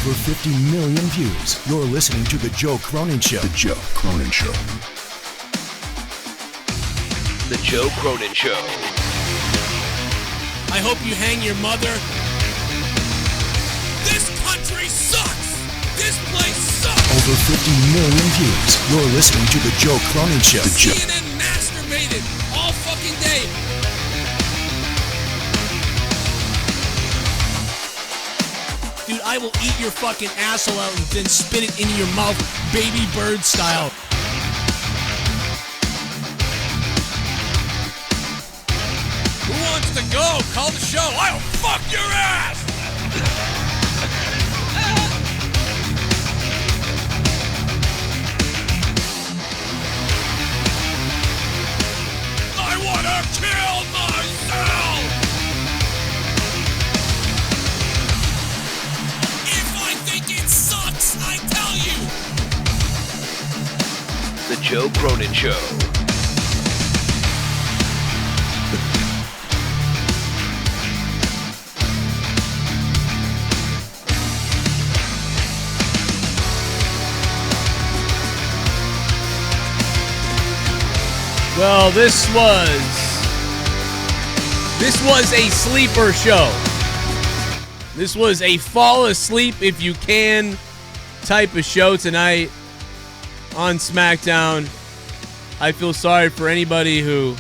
Over 50 million views. You're listening to The Joe Cronin Show. The Joe Cronin Show. The Joe Cronin Show. I hope you hang your mother. This country sucks! This place sucks! Over 50 million views. You're listening to The Joe Cronin Show. The Joe. CNN masturbated all fucking day. Dude, I will eat your fucking asshole out and then spit it into your mouth, baby bird style. Who wants to go? Call the show. I'll fuck your ass! I want to kill myself! If I think it sucks, I tell you! The Joe Cronin Show. Well, this was a sleeper show. This was a fall asleep if you can type of show tonight on SmackDown. I feel sorry for anybody who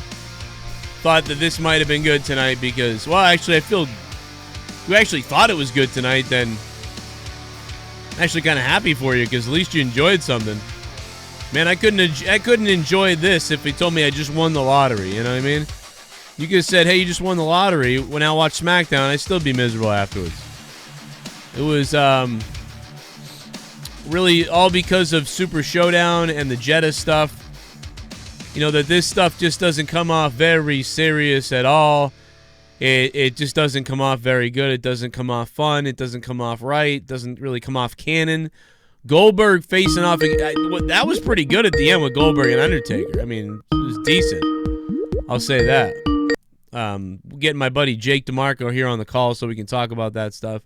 thought that this might have been good tonight because, well, actually, I feel who actually thought it was good tonight, then I'm actually kind of happy for you because at least you enjoyed something. Man, I couldn't enjoy this if he told me I just won the lottery, you know what I mean? You could have said, hey, you just won the lottery. When I watch SmackDown, I'd still be miserable afterwards. It was really all because of Super Showdown and the Jeddah stuff. You know, that this stuff just doesn't come off very serious at all. It just doesn't come off very good. It doesn't come off fun. It doesn't come off right. It doesn't really come off canon. Goldberg facing off, that was pretty good at the end with Goldberg and Undertaker. I mean, it was decent. I'll say that. Getting my buddy Jake DeMarco here on the call so we can talk about that stuff.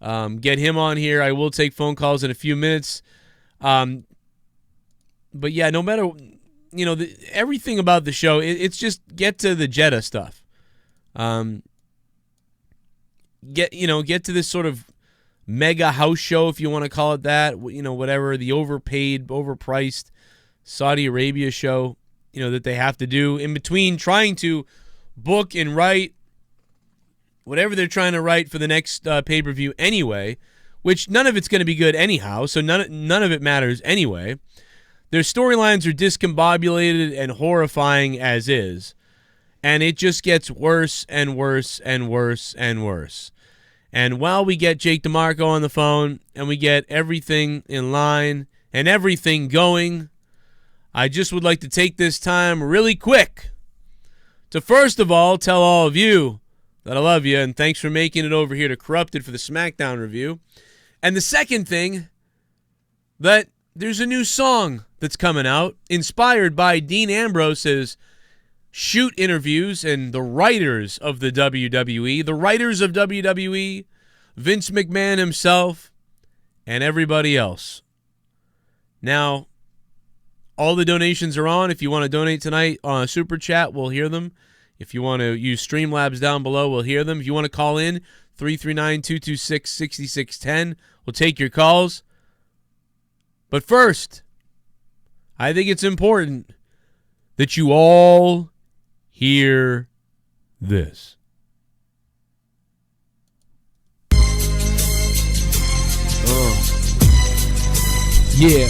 Get him on here. I will take phone calls in a few minutes. But yeah, no matter, you know, everything about the show, it's just get to the Jeddah stuff. Get to this sort of mega house show, if you want to call it that, you know, whatever, the overpaid, overpriced Saudi Arabia show, you know, that they have to do in between trying to book and write whatever they're trying to write for the next pay-per-view anyway, which none of it's going to be good anyhow, so none of it matters anyway. Their storylines are discombobulated and horrifying as is, and it just gets worse and worse and worse and worse. And while we get Jake DeMarco on the phone and we get everything in line and everything going, I just would like to take this time really quick to first of all tell all of you that I love you and thanks for making it over here to Corrupted for the SmackDown review. And the second thing, that there's a new song that's coming out inspired by Dean Ambrose's shoot interviews and the writers of the WWE, the writers of WWE, Vince McMahon himself, and everybody else. Now, all the donations are on. If you want to donate tonight on a Super Chat, we'll hear them. If you want to use Streamlabs down below, we'll hear them. If you want to call in, 339-226-6610. We'll take your calls. But first, I think it's important that you all hear this. Yeah.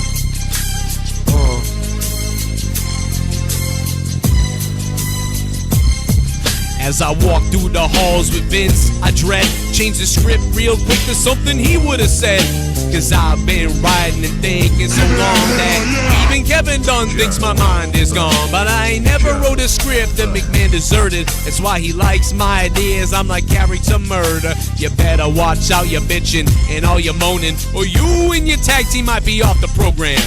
As I walk through the halls with Vince, I dread change the script real quick to something he would have said. Cause I've been writing and thinking so long that even Kevin Dunn thinks my mind is gone. But I ain't never wrote a script that McMahon deserted. That's why he likes my ideas, I'm like character murder. You better watch out, you bitching and all you moaning, or you and your tag team might be off the program.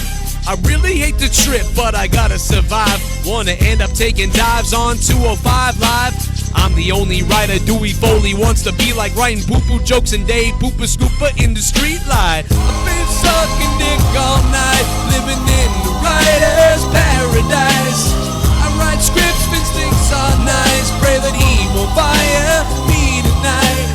I really hate the trip, but I gotta survive. Wanna end up taking dives on 205 Live? I'm the only writer Dewey Foley wants to be like, writing poo-poo jokes and Dave Pooper Scooper in the street light. I've been sucking dick all night, living in the writer's paradise. I write scripts, Vince thinks are nice, pray that he won't fire me tonight.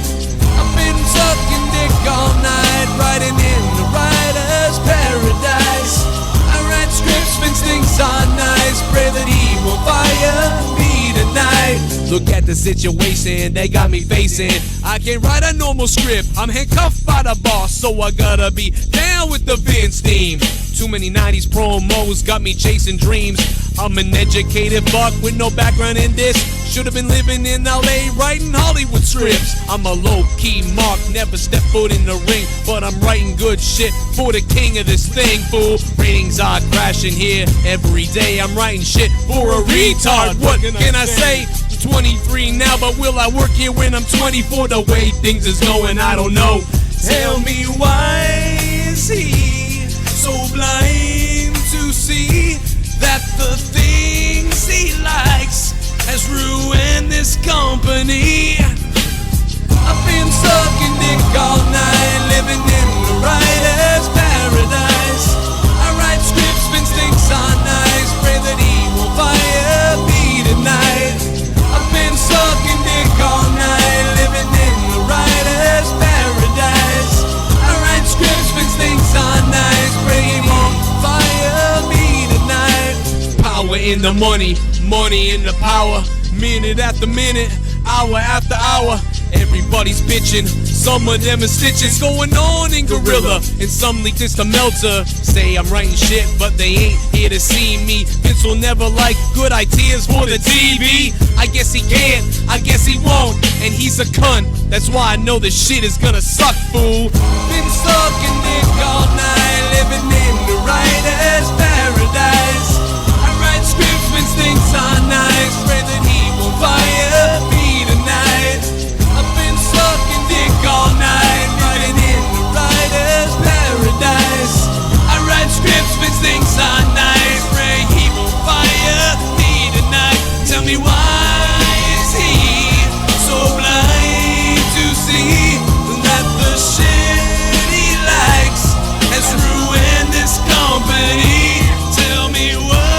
I've been sucking dick all night, writing in the writer's paradise. I write scripts, Vince thinks are nice, pray that he won't fire me tonight. Look at the situation they got me facing. I can't write a normal script, I'm handcuffed by the boss, so I gotta be down with the Vince theme. Too many 90s promos got me chasing dreams. I'm an educated buck with no background in this. Should've been living in LA writing Hollywood scripts. I'm a low-key mark, never step foot in the ring, but I'm writing good shit for the king of this thing, fool. Ratings are crashing here every day. I'm writing shit for a retard. What can I say? 23 now, but will I work here when I'm 24? The way things is going, I don't know. Tell me why is he so blind to see that the things he likes has ruined this company? I've been sucking dick all night, living in the writer's paradise. I write scripts, Vince thinks are nice, pray that he won't fire me tonight. I've been sucking dick all night, living in the writer's paradise. I write scripts, Vince thinks are nice, pray he won't fire me tonight. Power in the money, money in the power. Minute after minute, hour after hour, everybody's bitching. Some of them are stitches going on in Gorilla, and some leak this to Meltzer. Say I'm writing shit, but they ain't here to see me. Vince will never like good ideas for the TV. I guess he can't, I guess he won't, and he's a cunt. That's why I know this shit is gonna suck, fool. Been sucking dick all night, living in the writer's paradise. I write scripts, Vince thinks are nice, pray that he won't fire me tonight. I've been sucking dick all night, writing in the writer's paradise. I write scripts, Vince thinks are nice, pray he won't fire me tonight. Tell me why is he so blind to see that the shit he likes has ruined this company? Tell me why.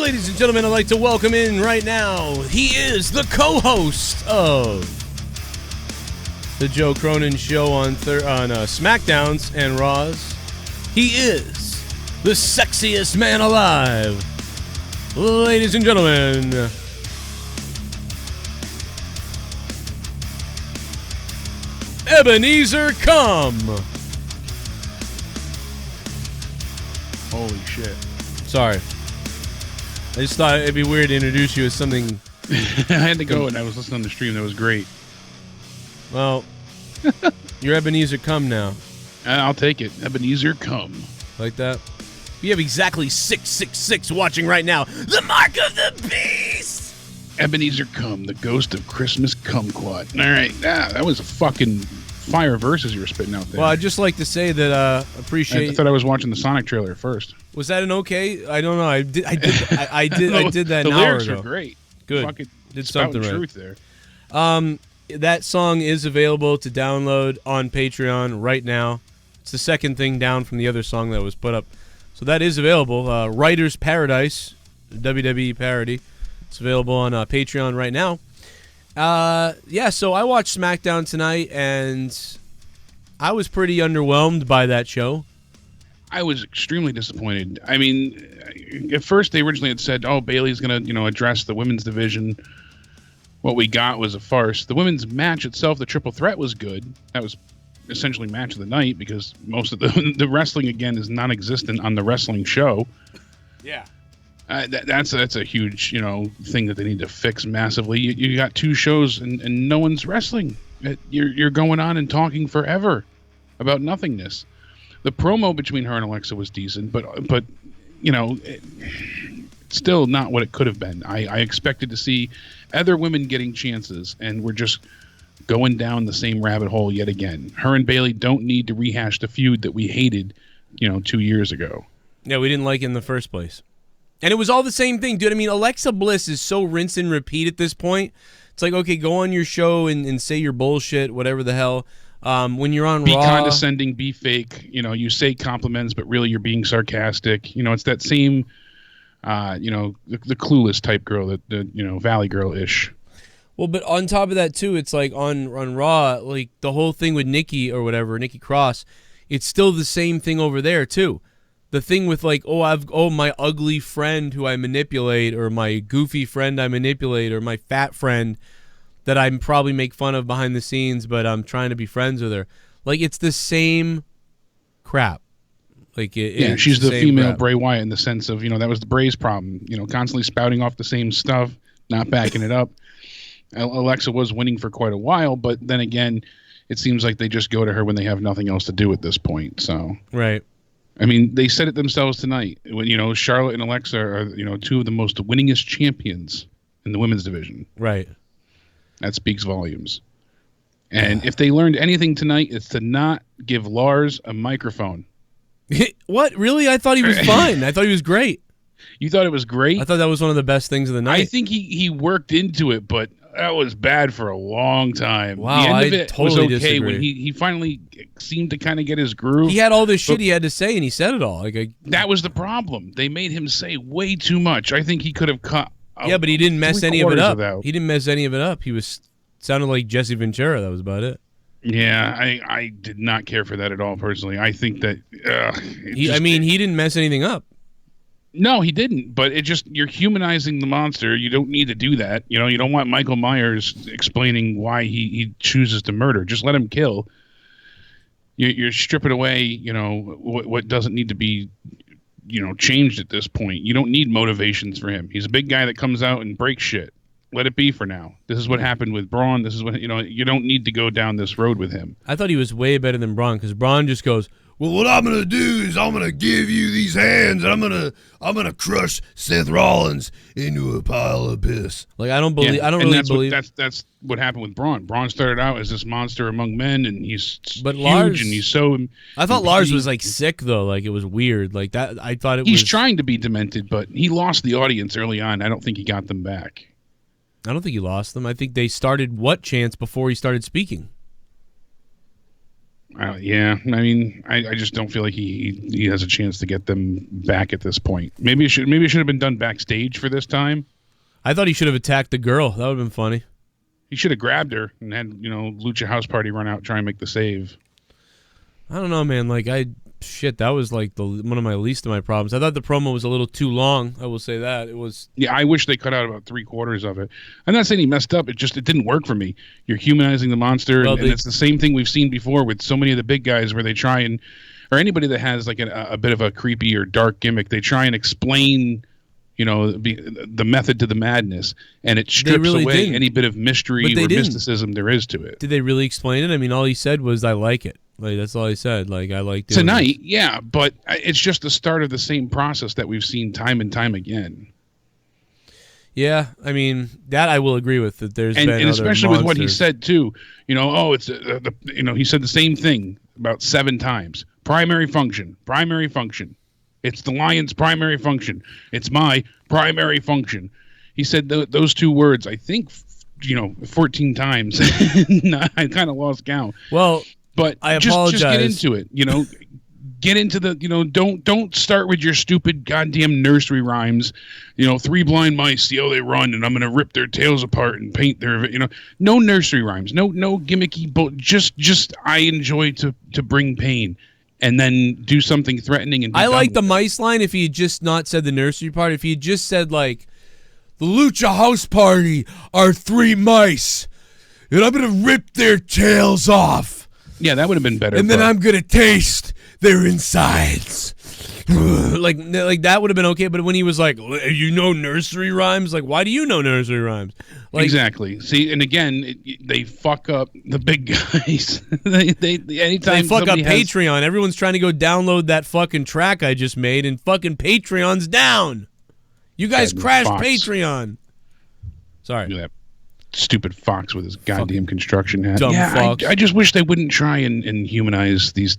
Ladies and gentlemen, I'd like to welcome in right now. He is the co-host of the Joe Cronin Show on SmackDowns and Raws. He is the sexiest man alive. Ladies and gentlemen, Ebenezer Come. Holy shit. Sorry. I just thought it'd be weird to introduce you as something. I had to go and I was listening to the stream. That was great. Well, you're Ebenezer Come now. I'll take it. Ebenezer Come. Like that? We have exactly 666 watching right now. The mark of the beast! Ebenezer Come, the ghost of Christmas Kumquat. All right. That was a fucking fire verses you were spitting out there. Well, I'd just like to say that appreciate. I thought I was watching the Sonic trailer first. Was that an okay? I don't know. I did that the an hour lyrics ago. are great. Good. Fucking did something right. Truth there. That song is available to download on Patreon right now. It's the second thing down from the other song that was put up. So that is available. Writer's Paradise, WWE parody. It's available on Patreon right now. Yeah, so I watched SmackDown tonight, and I was pretty underwhelmed by that show. I was extremely disappointed. I mean, at first they originally had said, "Oh, Bayley's going to, address the women's division." What we got was a farce. The women's match itself, the triple threat, was good. That was essentially match of the night because most of the wrestling again is non-existent on the wrestling show. Yeah. That's a huge thing that they need to fix massively. You got 2 shows and no one's wrestling. You're going on and talking forever about nothingness. The promo between her and Alexa was decent, but still not what it could have been. I expected to see other women getting chances, and we're just going down the same rabbit hole yet again. Her and Bayley don't need to rehash the feud that we hated, 2 years ago. Yeah, we didn't like it in the first place. And it was all the same thing, dude. I mean, Alexa Bliss is so rinse and repeat at this point. It's like, okay, go on your show and say your bullshit, whatever the hell. When you're on Raw, be condescending, be fake. You say compliments, but really you're being sarcastic. It's that same, the clueless type girl, that Valley Girl-ish. Well, but on top of that too, it's like on Raw, like the whole thing with Nikki or whatever, Nikki Cross, it's still the same thing over there too. The thing with like, my ugly friend who I manipulate, or my goofy friend I manipulate, or my fat friend that I probably make fun of behind the scenes, but I'm trying to be friends with her. Like, it's the same crap. Like, she's the female Bray Wyatt in the sense of, that was the Bray's problem. Constantly spouting off the same stuff, not backing it up. Alexa was winning for quite a while, but then again, it seems like they just go to her when they have nothing else to do at this point. So right. I mean, they said it themselves tonight. When Charlotte and Alexa are 2 of the most winningest champions in the women's division. Right. That speaks volumes. And if they learned anything tonight, it's to not give Lars a microphone. What? Really? I thought he was fine. I thought he was great. You thought it was great? I thought that was one of the best things of the night. I think he worked into it, but that was bad for a long time. Wow, the end of it totally was okay disagree. when he finally seemed to kind of get his groove. He had all this shit he had to say, and he said it all. That was the problem. They made him say way too much. I think he could have cut. Yeah, but he didn't mess any of it up. He didn't mess any of it up. He sounded like Jesse Ventura. That was about it. Yeah, I did not care for that at all personally. I think that he didn't mess anything up. No, he didn't. But you're humanizing the monster. You don't need to do that. You don't want Michael Myers explaining why he chooses to murder. Just let him kill. You're stripping away, what doesn't need to be, changed at this point. You don't need motivations for him. He's a big guy that comes out and breaks shit. Let it be for now. This is what happened with Braun. This is what, you don't need to go down this road with him. I thought he was way better than Braun, because Braun just goes, well, what I'm gonna do is I'm gonna give you these hands, and I'm gonna crush Seth Rollins into a pile of piss. Like, I don't believe. I don't really believe. That's what happened with Braun. Braun started out as this monster among men, and he's huge, Lars, and he's so. I thought Lars was like sick though. Like, it was weird. Like that. I thought he's trying to be demented, but he lost the audience early on. I don't think he got them back. I don't think he lost them. I think they started what chants before he started speaking. Yeah, I mean, I just don't feel like he has a chance to get them back at this point. Maybe it should have been done backstage for this time. I thought he should have attacked the girl. That would have been funny. He should have grabbed her and had Lucha House Party run out and try and make the save. I don't know, man. Like that was like one of my least of my problems. I thought the promo was a little too long. I will say that it was. Yeah, I wish they cut out about 3/4 of it. I'm not saying he messed up. It didn't work for me. You're humanizing the monster, and it's the same thing we've seen before with so many of the big guys where they try and, or anybody that has like a bit of a creepy or dark gimmick, they try and explain, the method to the madness, and it strips away any bit of mystery or mysticism there is to it. Did they really explain it? I mean, all he said was, "I like it." Like, that's all he said. Like, I liked it tonight. Yeah, but it's just the start of the same process that we've seen time and time again. Yeah, I mean, that I will agree with. That there's been and especially monsters. with what he said too. It's he said the same thing about 7 times. Primary function. It's the Lion's primary function. It's my primary function. He said those 2 words, I think, 14 times. I kind of lost count. Well, but I apologize. Just get into it. Get into the, don't start with your stupid goddamn nursery rhymes. 3 blind mice, see how they run, and I'm going to rip their tails apart and paint their, no nursery rhymes, no gimmicky, just I enjoy to bring pain. And then do something threatening. And I like the mice line if he had just not said the nursery part. If he had just said, like, the Lucha House Party are 3 mice, and I'm going to rip their tails off. Yeah, that would have been better. And then I'm gonna taste their insides. like that would have been okay, but when he was like, you know nursery rhymes? Like, why do you know nursery rhymes? Like, exactly. See, and again, they fuck up the big guys. Anytime they fuck up has... Patreon. Everyone's trying to go download that fucking track I just made, and fucking Patreon's down. You guys crashed Patreon. Sorry. That stupid fox with his goddamn construction hat. Dumb fox. I just wish they wouldn't try and humanize these,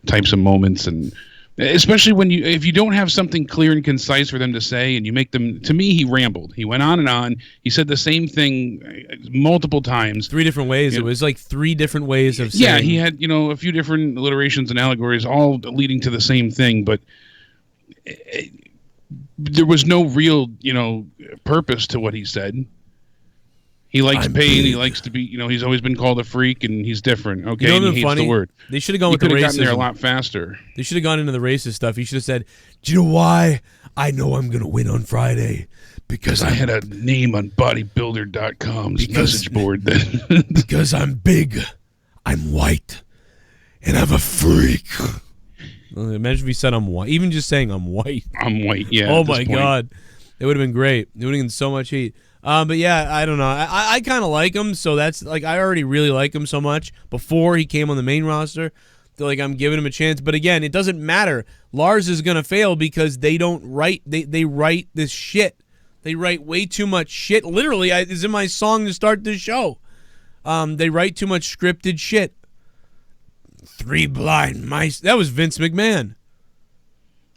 types of moments, and especially if you don't have something clear and concise for them to say, and you make them. To me, he rambled. He went on and on. He said the same thing multiple times. 3 different ways. It was like 3 different ways of saying. Yeah, he had a few different alliterations and allegories, all leading to the same thing, but. There was no real, purpose to what he said. He likes pain. He likes to be, he's always been called a freak, and he's different. Okay, and he hates the word. They should have gone with the racism. He could have gotten there a lot faster. They should have gone into the racist stuff. He should have said, "Do you know why I know I'm going to win on Friday? Because I had a name on bodybuilder.com's message board. Because I'm big, I'm white, and I'm a freak." Imagine if he said I'm white. Even just saying I'm white. I'm white, yeah. Oh, my God. It would have been great. It would have been so much heat. But, yeah, I don't know. I kind of like him, so that's, like, I already really like him so much before he came on the main roster. So, like, I'm giving him a chance. But, again, it doesn't matter. Lars is going to fail because they don't write. They write this shit. They write way too much shit. Literally, it's in my song to start this show. They write too much scripted shit. 3 blind mice. That was Vince McMahon.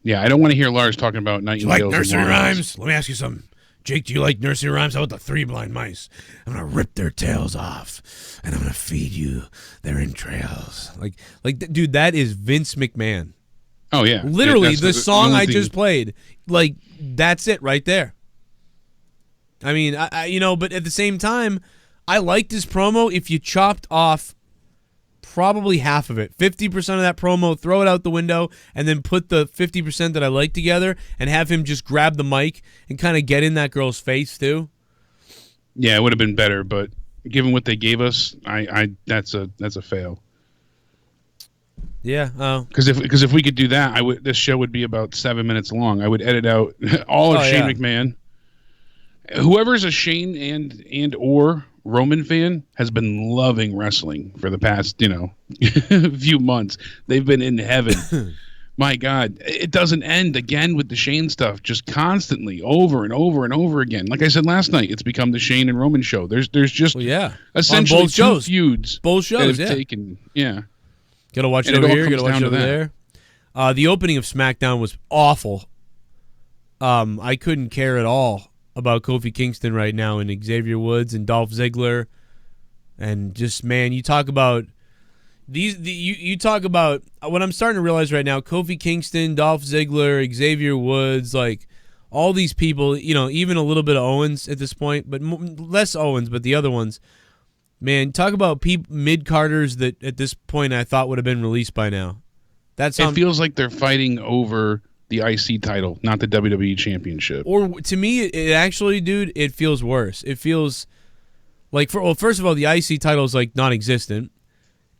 Yeah, I don't want to hear Lars talking about nightingales. Do you like nursery rhymes? Let me ask you something. Jake, do you like nursery rhymes? How about the 3 blind mice? I'm going to rip their tails off, and I'm going to feed you their entrails. Like, dude, that is Vince McMahon. Oh, yeah. Literally, the song I just played, like, that's it right there. I mean, but at the same time, I liked his promo if you chopped off probably half of it. 50% of that promo, throw it out the window, and then put the 50% that I like together and have him just grab the mic and kind of get in that girl's face too. Yeah, it would have been better, but given what they gave us, that's a fail. Yeah, because if we could do that, this show would be about 7 minutes long. I would edit out all of Shane McMahon. Whoever's a Shane and or Roman fan has been loving wrestling for the past, few months. They've been in heaven. My God, it doesn't end again with the Shane stuff, just constantly over and over and over again. Like I said last night, it's become the Shane and Roman show. There's just essentially both shows. 2 feuds. Both shows, taken, Gotta watch it over here, gotta watch it over there. The opening of SmackDown was awful. I couldn't care at all about Kofi Kingston right now and Xavier Woods and Dolph Ziggler, and just, man, you talk about you talk about what I'm starting to realize right now. Kofi Kingston, Dolph Ziggler, Xavier Woods, like all these people, even a little bit of Owens at this point, but less Owens, but the other ones, man, talk about mid-carders that at this point I thought would have been released by now. It feels like they're fighting over the IC title, not the WWE Championship. Or to me, it actually, dude, it feels worse. It feels like, first of all, the IC title is like non-existent,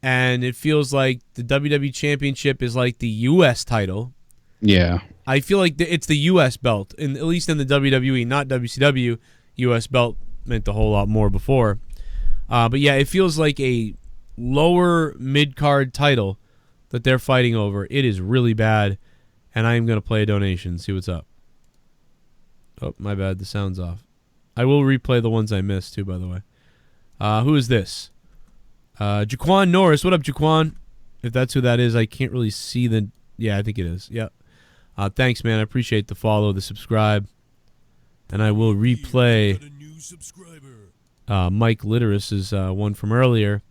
and it feels like the WWE Championship is like the U.S. title. Yeah, I feel like it's the U.S. belt, and at least in the WWE, not WCW. U.S. belt meant a whole lot more before, but yeah, it feels like a lower mid-card title that they're fighting over. It is really bad. And I am going to play a donation, see what's up. Oh, my bad, the sound's off. I will replay the ones I missed, too, by the way. Who is this? Jaquan Norris. What up, Jaquan? If that's who that is, I can't really see the... Yeah, I think it is. Yep. Thanks, man. I appreciate the follow, the subscribe. And I will replay Mike Litteris's one from earlier.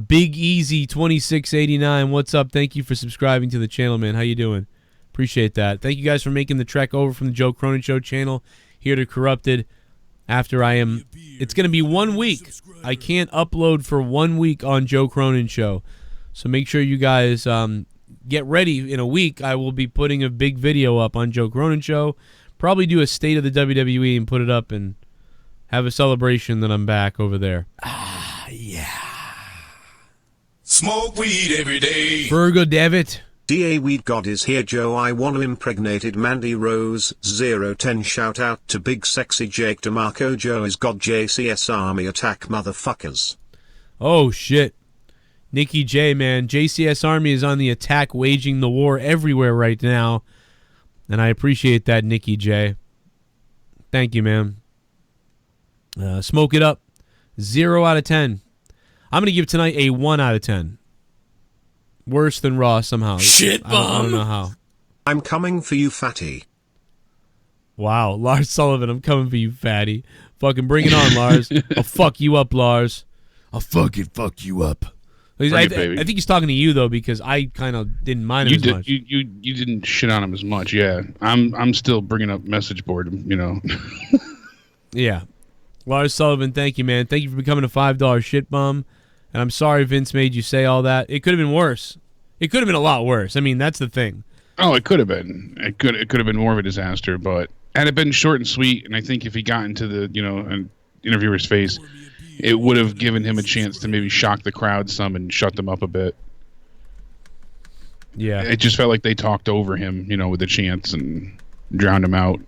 Big Easy 2689. What's up? Thank you for subscribing to the channel, man. How you doing? Appreciate that. Thank you guys for making the trek over from the Joe Cronin Show channel here to Corrupted. After it's going to be 1 week. I can't upload for 1 week on Joe Cronin Show. So make sure you guys get ready. In a week, I will be putting a big video up on Joe Cronin Show. Probably do a state of the WWE and put it up and have a celebration that I'm back over there. Yeah. Smoke weed every day. Virgo Devitt. DA Weed God is here, Joe. I want to impregnated Mandy Rose 010. Shout out to Big Sexy Jake DeMarco. Joe is God. JCS Army attack, motherfuckers. Oh, shit. NickY J, man. JCS Army is on the attack, waging the war everywhere right now. And I appreciate that, NickY J. Thank you, man. Smoke it up. 0 out of 10. I'm going to give tonight a 1 out of 10. Worse than Raw somehow. Shit bomb. I don't know how. I'm coming for you, fatty. Wow, Lars Sullivan, I'm coming for you, fatty. Fucking bring it on, Lars. I'll fuck you up, Lars. I'll fucking fuck you up. I think he's talking to you though, because I kind of didn't mind him as much. You didn't shit on him as much, yeah. I'm still bringing up message board, you know. Yeah, Lars Sullivan, thank you, man. Thank you for becoming a $5 shit bum. And I'm sorry Vince made you say all that. It could have been worse. It could have been a lot worse. I mean, that's the thing. Oh, it could have been. It could have been more of a disaster, but had it been short and sweet, and I think if he got into the an interviewer's face, it would have given him a chance to maybe shock the crowd some and shut them up a bit. Yeah. It just felt like they talked over him, with a chance and drowned him out.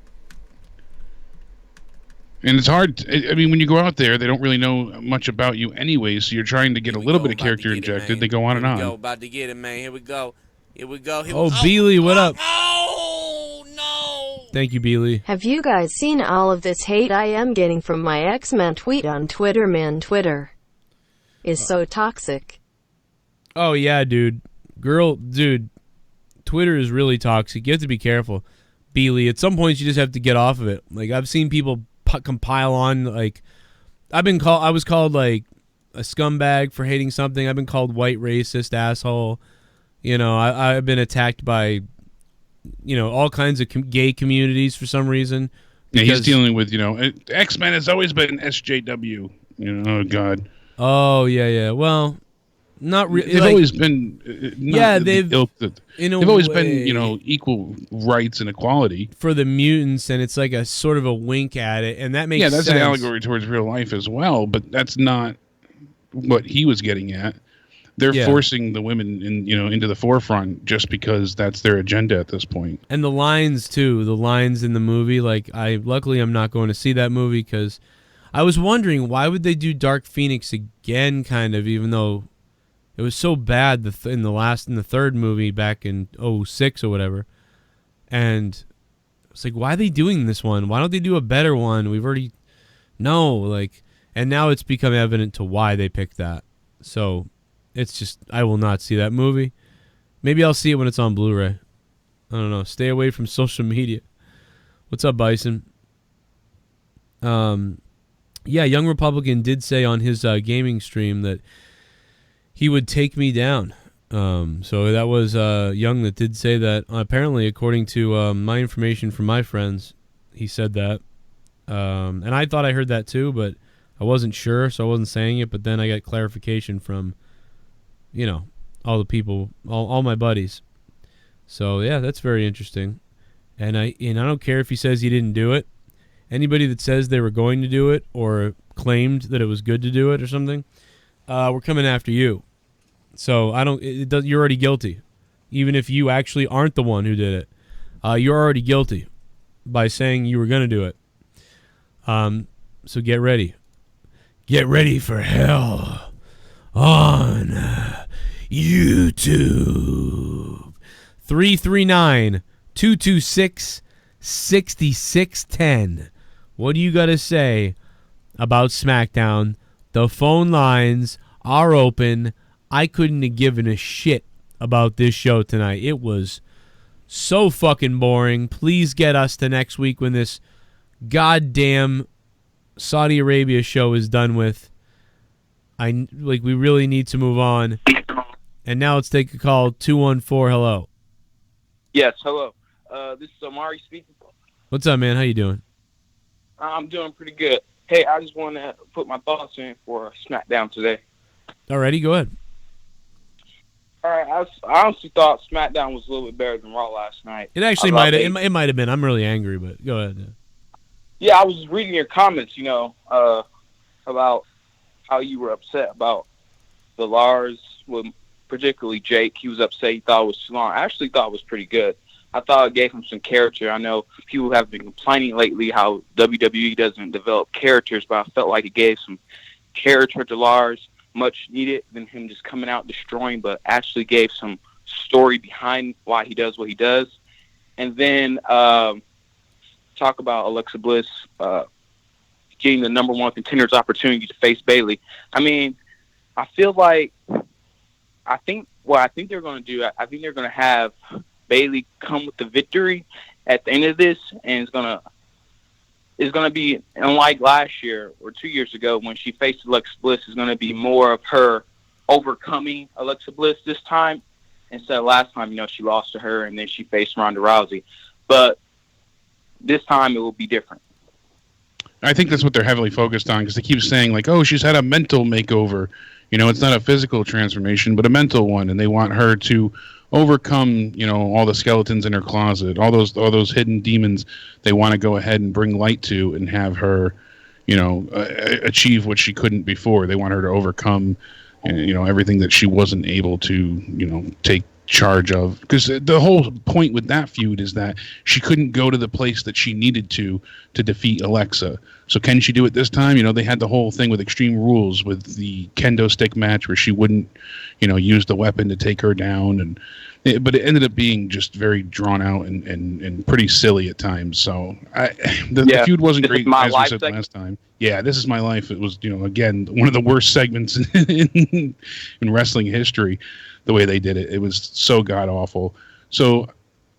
And it's hard. I mean, when you go out there, they don't really know much about you anyway, so you're trying to get a little bit of character injected. They go on and on. About to get it, man. Here we go. Oh, Beely, what up? Oh, no. Thank you, Beely. Have you guys seen all of this hate I am getting from my X-Men tweet on Twitter? Man, Twitter is so toxic. Oh, yeah, dude. Dude, Twitter is really toxic. You have to be careful. Beely, at some points you just have to get off of it. Like, I've seen people compile on, like, I was called, like, a scumbag for hating something. I've been called white racist asshole. I've been attacked by, all kinds of gay communities for some reason. Yeah, he's dealing with, X-Men has always been SJW. Oh, God. Oh, yeah. Well, not really. They've always been. They've always been, equal rights and equality for the mutants, and it's like a sort of a wink at it, and that makes that's sense. an allegory towards real life as well. But that's not what he was getting at. They're forcing the women into the forefront just because that's their agenda at this point. And the lines too, the lines in the movie. Like, luckily I'm not going to see that movie because I was wondering why would they do Dark Phoenix again, kind of, even though it was so bad in the third movie back in 2006 or whatever. And it's like, why are they doing this one? Why don't they do a better one? And now it's become evident to why they picked that. So it's just, I will not see that movie. Maybe I'll see it when it's on Blu-ray. I don't know. Stay away from social media. What's up, Bison? Young Republican did say on his gaming stream that he would take me down. So that was Young that did say that. Apparently, according to my information from my friends, he said that. And I thought I heard that too, but I wasn't sure, so I wasn't saying it. But then I got clarification from, all the people, all my buddies. So yeah, that's very interesting. And I don't care if he says he didn't do it. Anybody that says they were going to do it or claimed that it was good to do it or something, we're coming after you. So you're already guilty. Even if you actually aren't the one who did it, you're already guilty by saying you were going to do it. So get ready. Get ready for hell on YouTube. 339-226-6610. What do you got to say about SmackDown? The phone lines are open. I couldn't have given a shit about this show tonight. It was so fucking boring. Please get us to next week when this goddamn Saudi Arabia show is done with. We really need to move on. And now let's take a call. 214, hello. Yes, hello. This is Amari speaking. What's up, man? How you doing? I'm doing pretty good. Hey, I just want to put my thoughts in for SmackDown today. Alrighty, go ahead. All right, I honestly thought SmackDown was a little bit better than Raw last night. It actually might have. It might have been. I'm really angry, but go ahead. Yeah, I was reading your comments, about how you were upset about the Lars with particularly Jake. He was upset. He thought it was too long. I actually thought it was pretty good. I thought it gave him some character. I know people have been complaining lately how WWE doesn't develop characters, but I felt like it gave some character to Lars, much needed, than him just coming out destroying, but actually gave some story behind why he does what he does. And then talk about Alexa Bliss getting the number one contender's opportunity to face Bayley. I mean, I feel like I think they're going to do, I think they're going to have Bayley come with the victory at the end of this, and it's going to be, unlike last year or 2 years ago when she faced Alexa Bliss, is going to be more of her overcoming Alexa Bliss this time, instead of last time, she lost to her and then she faced Ronda Rousey. But this time it will be different. I think that's what they're heavily focused on, because they keep saying, like, oh, she's had a mental makeover. It's not a physical transformation, but a mental one, and they want her to overcome, all the skeletons in her closet, all those hidden demons they want to go ahead and bring light to and have her, achieve what she couldn't before. They want her to overcome, everything that she wasn't able to, take charge of. Because the whole point with that feud is that she couldn't go to the place that she needed to defeat Alexa. So can she do it this time? They had the whole thing with Extreme Rules with the kendo stick match where she wouldn't, use the weapon to take her down, but it ended up being just very drawn out and pretty silly at times. So the feud wasn't great, as we said last time. Yeah, This Is My Life. It was, again, one of the worst segments in wrestling history. The way they did it, it was so god awful. So,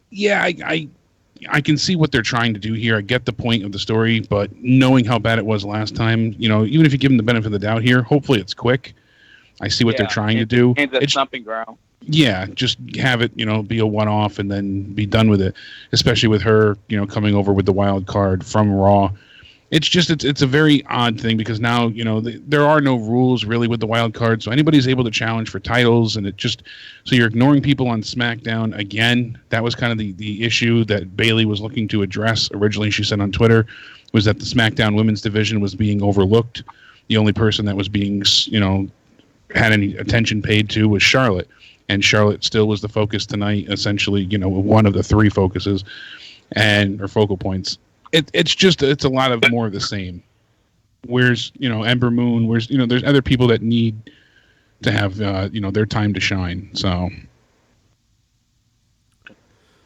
yeah, I can see what they're trying to do here. I get the point of the story, but knowing how bad it was last time, even if you give them the benefit of the doubt here, hopefully it's quick. I see what they're trying to do. It's something ground. Yeah, just have it, be a one-off and then be done with it. Especially with her, coming over with the wild card from Raw. It's a very odd thing because now, there are no rules really with the wild card, so anybody's able to challenge for titles, and so you're ignoring people on SmackDown again. That was kind of the issue that Bayley was looking to address originally. She said on Twitter was that the SmackDown women's division was being overlooked. The only person that was being, had any attention paid to was Charlotte, and Charlotte still was the focus tonight, essentially, one of the three focuses or focal points. It's a lot of more of the same. Where's, Ember Moon, there's other people that need to have, their time to shine. So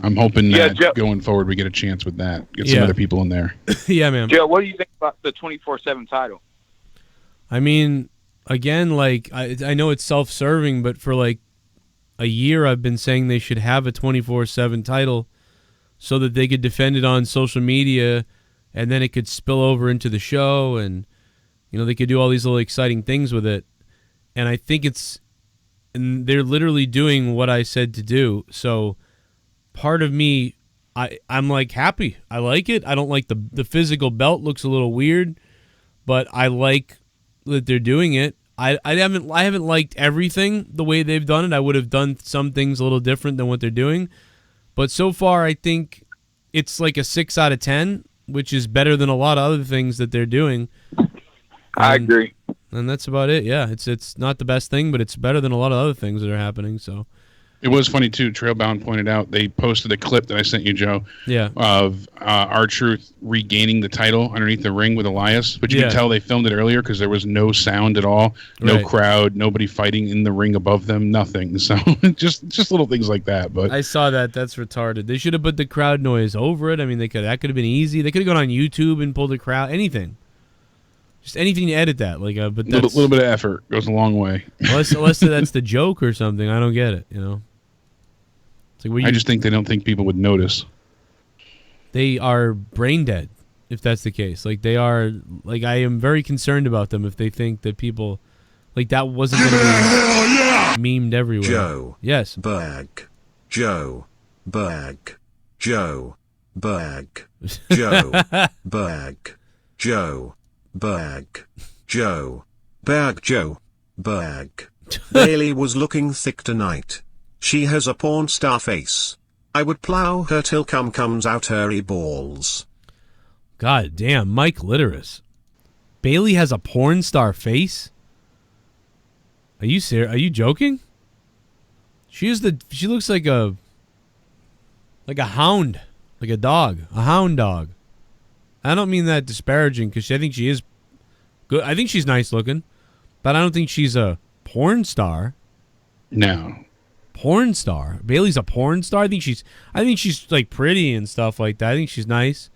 I'm hoping that going forward we get a chance with that. Get some other people in there. Yeah, man. Joe, what do you think about the 24/7 title? I mean, again, like, I know it's self-serving, but for like a year I've been saying they should have a 24/7 title so that they could defend it on social media, and then it could spill over into the show, and they could do all these little exciting things with it. And I think and they're literally doing what I said to do. So part of me, I'm like happy. I like it. I don't like the physical belt, looks a little weird, but I like that they're doing it. I haven't liked everything the way they've done it. I would have done some things a little different than what they're doing. But so far, I think it's like a 6 out of 10, which is better than a lot of other things that they're doing. I agree. And that's about it. Yeah, it's not the best thing, but it's better than a lot of other things that are happening. So it was funny too. Trailbound pointed out they posted a clip that I sent you, Joe. Yeah. Of R-Truth regaining the title underneath the ring with Elias, but you can tell they filmed it earlier because there was no sound at all, no crowd, nobody fighting in the ring above them, nothing. So just little things like that. But I saw that. That's retarded. They should have put the crowd noise over it. I mean, that could have been easy. They could have gone on YouTube and pulled the crowd. Anything. Just anything to edit that. Like, but that's a little bit of effort goes a long way. Unless that's the joke or something. I don't get it. It's like, I just think they don't think people would notice. They are brain dead, if that's the case. Like, they are, like, I am very concerned about them if they think that people, like, that wasn't going to be memed everywhere. Joe. Yes. Berg. Joe. Berg. Joe. Berg. Joe. Berg. Joe. Berg. Joe. Berg. Joe. Berg. Bayley was looking thick tonight. She has a porn star face. I would plow her till cum comes out her balls. God damn, Mike Litteris. Bayley has a porn star face? Are you serious? Are you joking? She looks like a hound, like a dog, a hound dog. I don't mean that disparaging because I think she is good. I think she's nice looking, but I don't think she's a porn star. No. Porn star. Bailey's a porn star. I think she's like pretty and stuff like that. I think she's nice,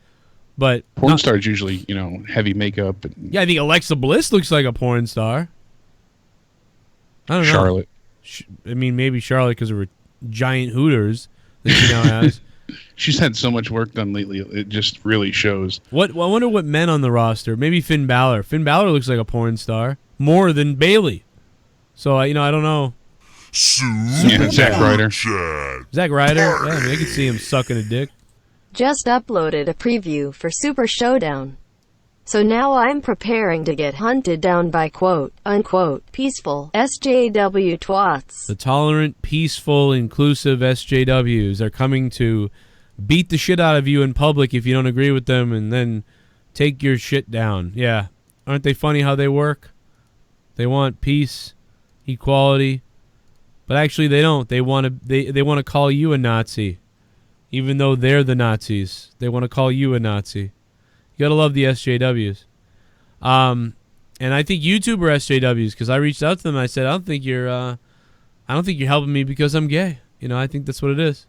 but porn stars usually, heavy makeup. Yeah, I think Alexa Bliss looks like a porn star. I don't know. Charlotte. I mean, maybe Charlotte because of her giant hooters that she now has. She's had so much work done lately. It just really shows. I wonder what men on the roster. Maybe Finn Balor. Finn Balor looks like a porn star more than Bailey. So I don't know. Yeah, Zack Ryder. Zack Ryder. Yeah, I mean, I could see him sucking a dick. Just uploaded a preview for Super Showdown. So now I'm preparing to get hunted down by quote-unquote peaceful SJW twats. The tolerant, peaceful, inclusive SJWs are coming to beat the shit out of you in public if you don't agree with them and then take your shit down. Yeah. Aren't they funny how they work? They want peace, equality, but actually they don't. They want to call you a Nazi. Even though they're the Nazis. They want to call you a Nazi. You gotta love the SJWs. And I think YouTube are SJWs because I reached out to them and I said, I don't think you're helping me because I'm gay. I think that's what it is.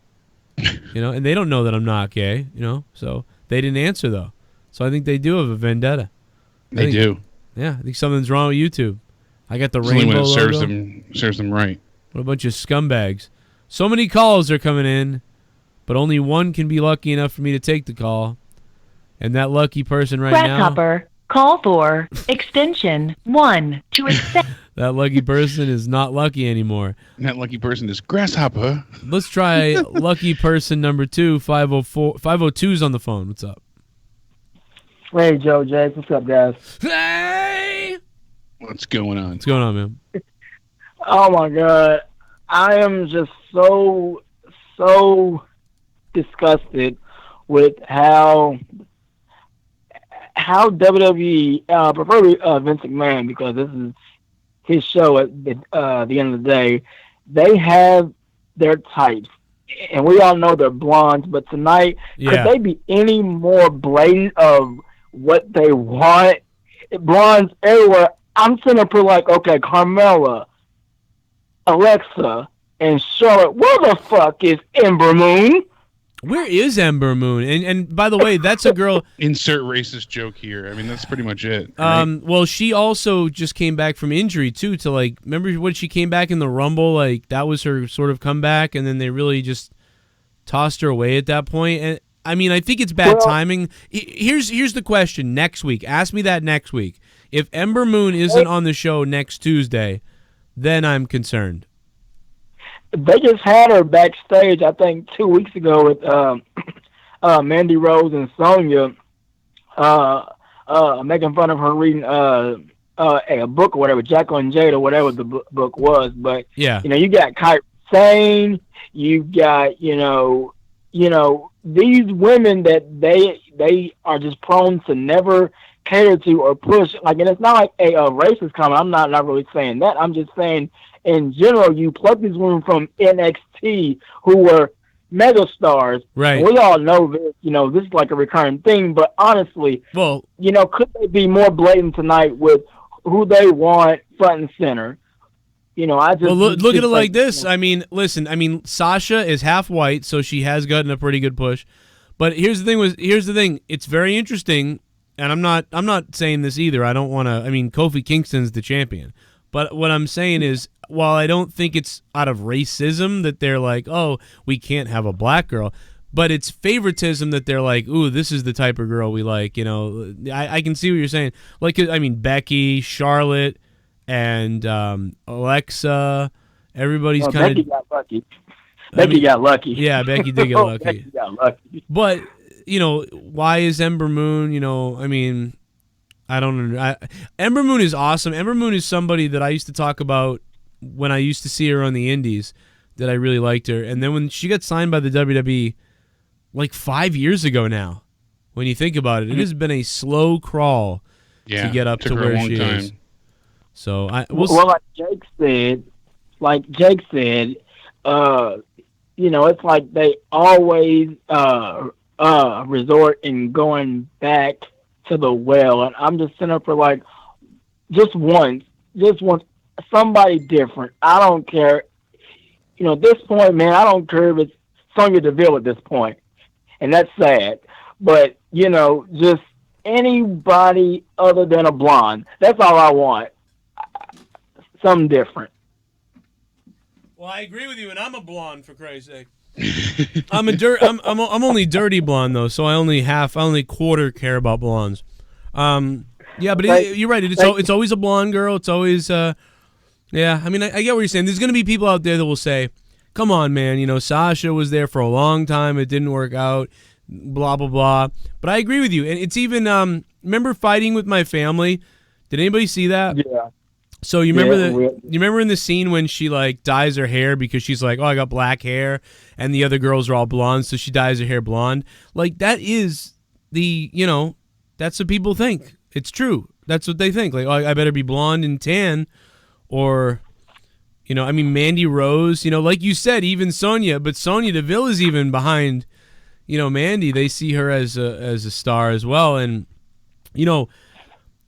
And they don't know that I'm not gay, so they didn't answer though. So I think they do have a vendetta. They do. Yeah, I think something's wrong with YouTube. I got the It's rainbow only when it logo. serves them right. What a bunch of scumbags. So many calls are coming in, but only one can be lucky enough for me to take the call. And that lucky person right now... Grasshopper, call for extension 1 to accept... That lucky person is not lucky anymore. And that lucky person is Grasshopper. Let's try lucky person number 2, 504. 502's on the phone. What's up? Hey, Joe, Jay. What's up, guys? Hey! What's going on? What's going on, man? Oh, my God. I am just so disgusted with how WWE, preferably Vince McMahon, because this is his show at the end of the day, they have their types. And we all know they're blondes, but tonight, could they be any more blatant of what they want? Blondes everywhere. I'm sitting up here like, okay, Carmella, Alexa, and Charlotte, where the fuck is Ember Moon? Where is Ember Moon? And by the way, that's a girl... Insert racist joke here. I mean, that's pretty much it. Right? Well, she also just came back from injury, too, to, like... Remember when she came back in the Rumble? Like, that was her sort of comeback, and then they really just tossed her away at that point. And, I mean, I think it's bad timing. Here's the question next week. Ask me that next week. If Ember Moon isn't on the show next Tuesday, then I'm concerned. They just had her backstage, I think, 2 weeks ago with Mandy Rose and Sonya making fun of her reading a book or whatever, Jekyll and Jade or whatever the book was. But yeah, you got Kyrie Sane, you got these women that they are just prone to never cater to or push. Like, and it's not like a racist comment. I'm not really saying that. I'm just saying, in general, you plug these women from NXT who were mega stars. Right. And we all know this, this is like a recurring thing, but honestly, well, could they be more blatant tonight with who they want front and center? I just... Well, look at it like this. I mean, listen, Sasha is half white, so she has gotten a pretty good push. But here's the thing. It's very interesting, and I'm not saying this either. I don't want to... I mean, Kofi Kingston's the champion. But what I'm saying is, while I don't think it's out of racism that they're like, oh, we can't have a black girl, but it's favoritism that they're like, ooh, this is the type of girl we like. I can see what you're saying. Like, I mean, Becky, Charlotte, and Alexa, everybody's kind of... Becky got lucky. Becky got lucky. Yeah, Becky did get lucky. Becky got lucky. But, why is Ember Moon, I mean... I don't know. Ember Moon is awesome. Ember Moon is somebody that I used to talk about when I used to see her on the indies, that I really liked her. And then when she got signed by the WWE like 5 years ago now, when you think about it, it has been a slow crawl to get up to where she is. So like Jake said, it's like they always resort in going back to the well, and I'm just sitting up for like just once, somebody different. I don't care. At this point, man, I don't care if it's Sonya Deville at this point, and that's sad. But just anybody other than a blonde. That's all I want. Something different. Well, I agree with you, and I'm a blonde for Christ's sake. I'm only dirty blonde though, so I only quarter care about blondes. Yeah, but you're right. It's always a blonde girl. It's always yeah. I mean, I get what you're saying. There's gonna be people out there that will say, "Come on, man. Sasha was there for a long time. It didn't work out. Blah blah blah." But I agree with you, and it's even remember Fighting with My Family? Did anybody see that? Yeah. So you remember in the scene when she like dyes her hair because she's like, "Oh, I got black hair," and the other girls are all blonde, so she dyes her hair blonde. Like that is that's what people think. It's true. That's what they think. Like, oh, I better be blonde and tan, or Mandy Rose. Like you said, even Sonya, but Sonya Deville is even behind. Mandy. They see her as a star as well, and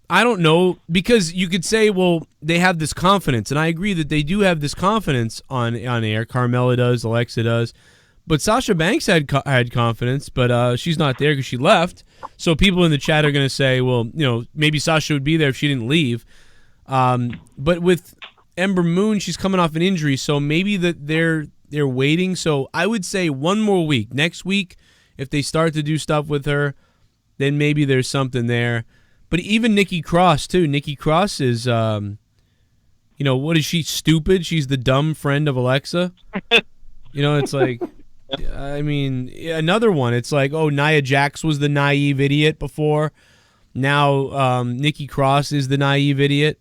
I don't know, because you could say, well, they have this confidence, and I agree that they do have this confidence on air. Carmella does, Alexa does, but Sasha Banks had confidence, but she's not there because she left. So people in the chat are going to say, well, maybe Sasha would be there if she didn't leave. But with Ember Moon, she's coming off an injury, so maybe that they're waiting. So I would say one more week. Next week, if they start to do stuff with her, then maybe there's something there. But even Nikki Cross, too. Nikki Cross is, what is she, stupid? She's the dumb friend of Alexa. It's like, I mean, another one. It's like, oh, Nia Jax was the naive idiot before. Now Nikki Cross is the naive idiot.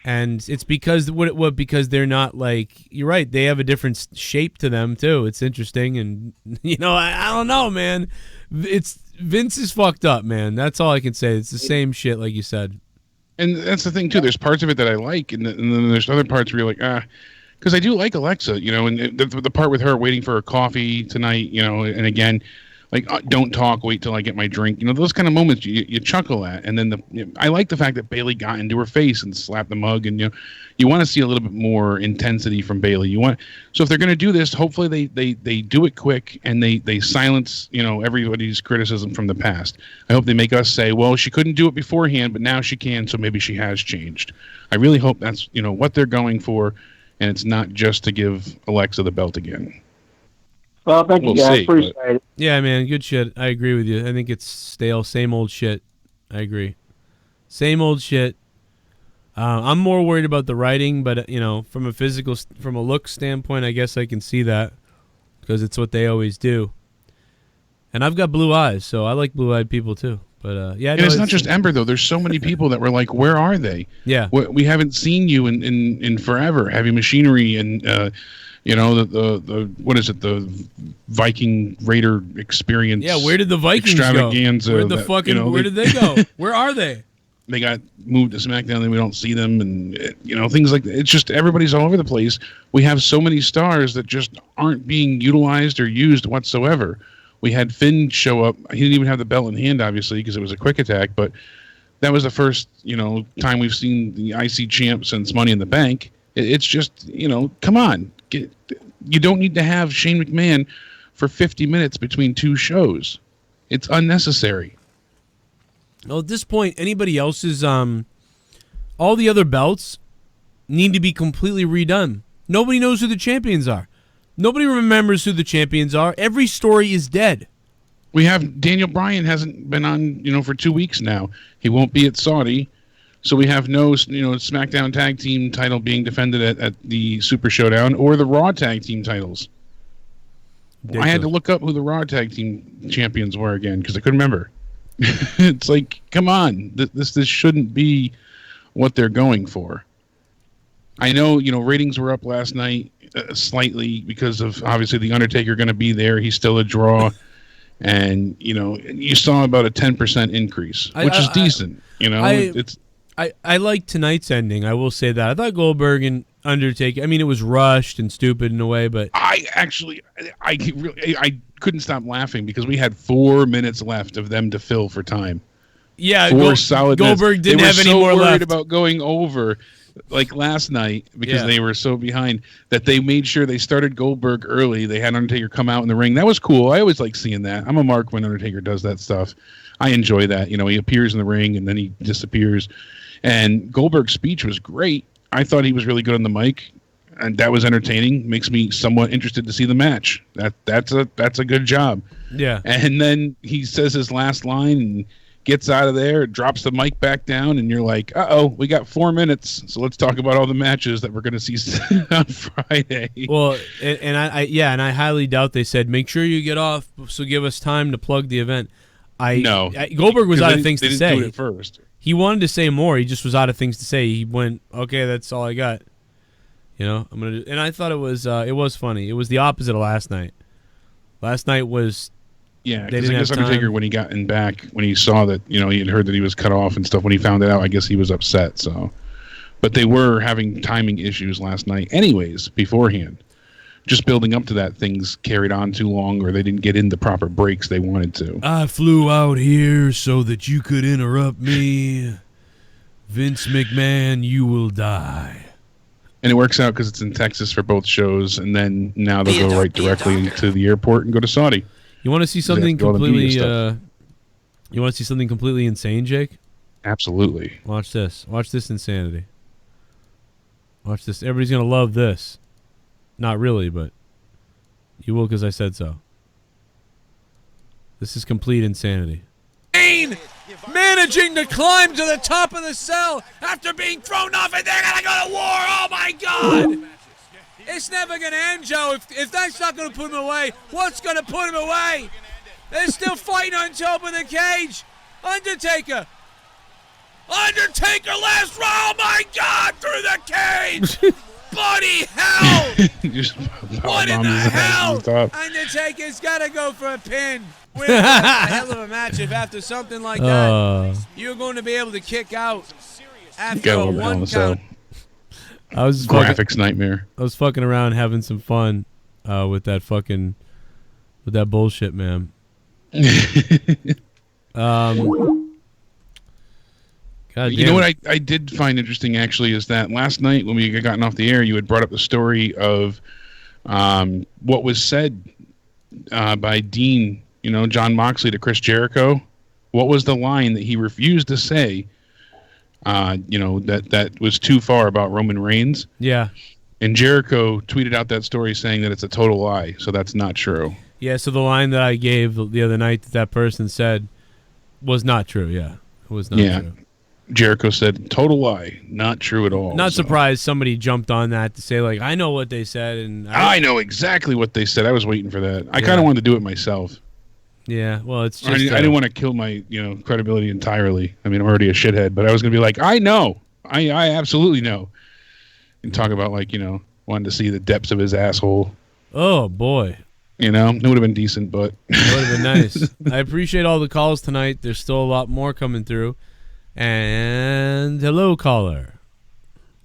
And it's because, because they're not like, you're right, they have a different shape to them, too. It's interesting. And, I don't know, man. Vince is fucked up, man. That's all I can say. It's the same shit, like you said. And that's the thing, too. There's parts of it that I like, and then there's other parts where you're like, because I do like Alexa, and the part with her waiting for her coffee tonight, and again, like, don't talk, wait till I get my drink. Those kind of moments you chuckle at. And then I like the fact that Bayley got into her face and slapped the mug, and you want to see a little bit more intensity from Bayley. So if they're going to do this, hopefully they do it quick and they silence everybody's criticism from the past. I hope they make us say, well, she couldn't do it beforehand, but now she can, so maybe she has changed. I really hope that's what they're going for, and it's not just to give Alexa the belt again. Well, thank you guys. Appreciate it. Yeah, man, good shit. I agree with you. I think it's stale, same old shit. I agree. Same old shit. I'm more worried about the writing, but from a look standpoint, I guess I can see that because it's what they always do. And I've got blue eyes, so I like blue-eyed people too. But yeah, and it's not just Ember though. There's so many people that were like, "Where are they? Yeah, we haven't seen you in forever." Heavy Machinery and the what is it? The Viking Raider experience. Yeah, where did the Vikings extravaganza go? Where did they go? Where are they? They got moved to SmackDown, and we don't see them, and things like that. It's just everybody's all over the place. We have so many stars that just aren't being utilized or used whatsoever. We had Finn show up. He didn't even have the belt in hand, obviously, because it was a quick attack. But that was the first, time we've seen the IC champ since Money in the Bank. It's just, come on. You don't need to have Shane McMahon for 50 minutes between two shows. It's unnecessary. Well, at this point, anybody else's, all the other belts need to be completely redone. Nobody knows who the champions are. Nobody remembers who the champions are. Every story is dead. We have Daniel Bryan hasn't been on, for 2 weeks now. He won't be at Saudi. So we have no, SmackDown Tag Team title being defended at the Super Showdown or the Raw Tag Team titles. I had to look up who the Raw Tag Team champions were again because I couldn't remember. It's like, come on. This shouldn't be what they're going for. I know, ratings were up last night slightly because of, obviously, The Undertaker going to be there. He's still a draw. And, you saw about a 10% increase, which is decent. I like tonight's ending. I will say that. I thought Goldberg and Undertaker. I mean, it was rushed and stupid in a way, but I couldn't stop laughing because we had 4 minutes left of them to fill for time. Yeah, solid Goldberg minutes. didn't have any more left. They were so worried left about going over, like last night, because they were so behind that they made sure they started Goldberg early. They had Undertaker come out in the ring. That was cool. I always like seeing that. I'm a mark when Undertaker does that stuff. I enjoy that. You know, he appears in the ring and then he disappears. And Goldberg's speech was great. I thought he was really good on the mic, and that was entertaining. Makes me somewhat interested to see the match. That's a good job. Yeah. And then he says his last line and gets out of there, drops the mic back down, and you're like, uh-oh, we got 4 minutes, so let's talk about all the matches that we're going to see on Friday. Well, and I highly doubt they said, make sure you get off, so give us time to plug the event. Goldberg was out of things to say. Do it first. He wanted to say more. He just was out of things to say. He went, okay, that's all I got. You know, I'm gonna. And I thought it was funny. It was the opposite of last night. Last night was. Yeah, because I guess Undertaker, when he got in back, when he saw that, you know, he had heard that he was cut off and stuff, when he found it out, I guess he was upset. So, but they were having timing issues last night anyways, beforehand. Just building up to that, things carried on too long, or they didn't get in the proper breaks they wanted to. I flew out here so that you could interrupt me. Vince McMahon, you will die. And it works out because it's in Texas for both shows, and then now they'll go right directly to the airport and go to Saudi. You want to see something completely? You want to see something completely insane, Jake? Absolutely. Watch this. Watch this insanity. Watch this. Everybody's gonna love this. Not really, but you will because I said so. This is complete insanity. Managing to climb to the top of the cell after being thrown off, and they're gonna go to war. Oh my God! It's never gonna end, Joe. If that's not gonna put him away, what's gonna put him away? They're still fighting on top of the cage. Undertaker last row. Oh my God! Through the cage. Bloody hell! What in the hell? Undertaker's gotta go for a pin. We're a hell of a match if after something like that, you're going to be able to kick out after a 1 count. I was graphics nightmare. I was fucking around having some fun with that bullshit, man. God you know what I did find interesting actually is that last night when we had gotten off the air, you had brought up the story of what was said by Dean, you know, John Moxley to Chris Jericho. What was the line that he refused to say? You know, that was too far about Roman Reigns. Yeah. And Jericho tweeted out that story saying that it's a total lie, so that's not true. Yeah, so the line that I gave the other night that person said was not true. Yeah, it was not true. Jericho said, total lie, not true at all. Not surprised somebody jumped on that to say, like, I know what they said. And I know exactly what they said. I was waiting for that. I kind of wanted to do it myself. Yeah, well, it's just... I didn't want to kill my credibility entirely. I mean, I'm already a shithead, but I was going to be like, I know. I absolutely know. And talk about, like, wanted to see the depths of his asshole. Oh, boy. It would have been decent, but... It would have been nice. I appreciate all the calls tonight. There's still a lot more coming through. And hello, caller.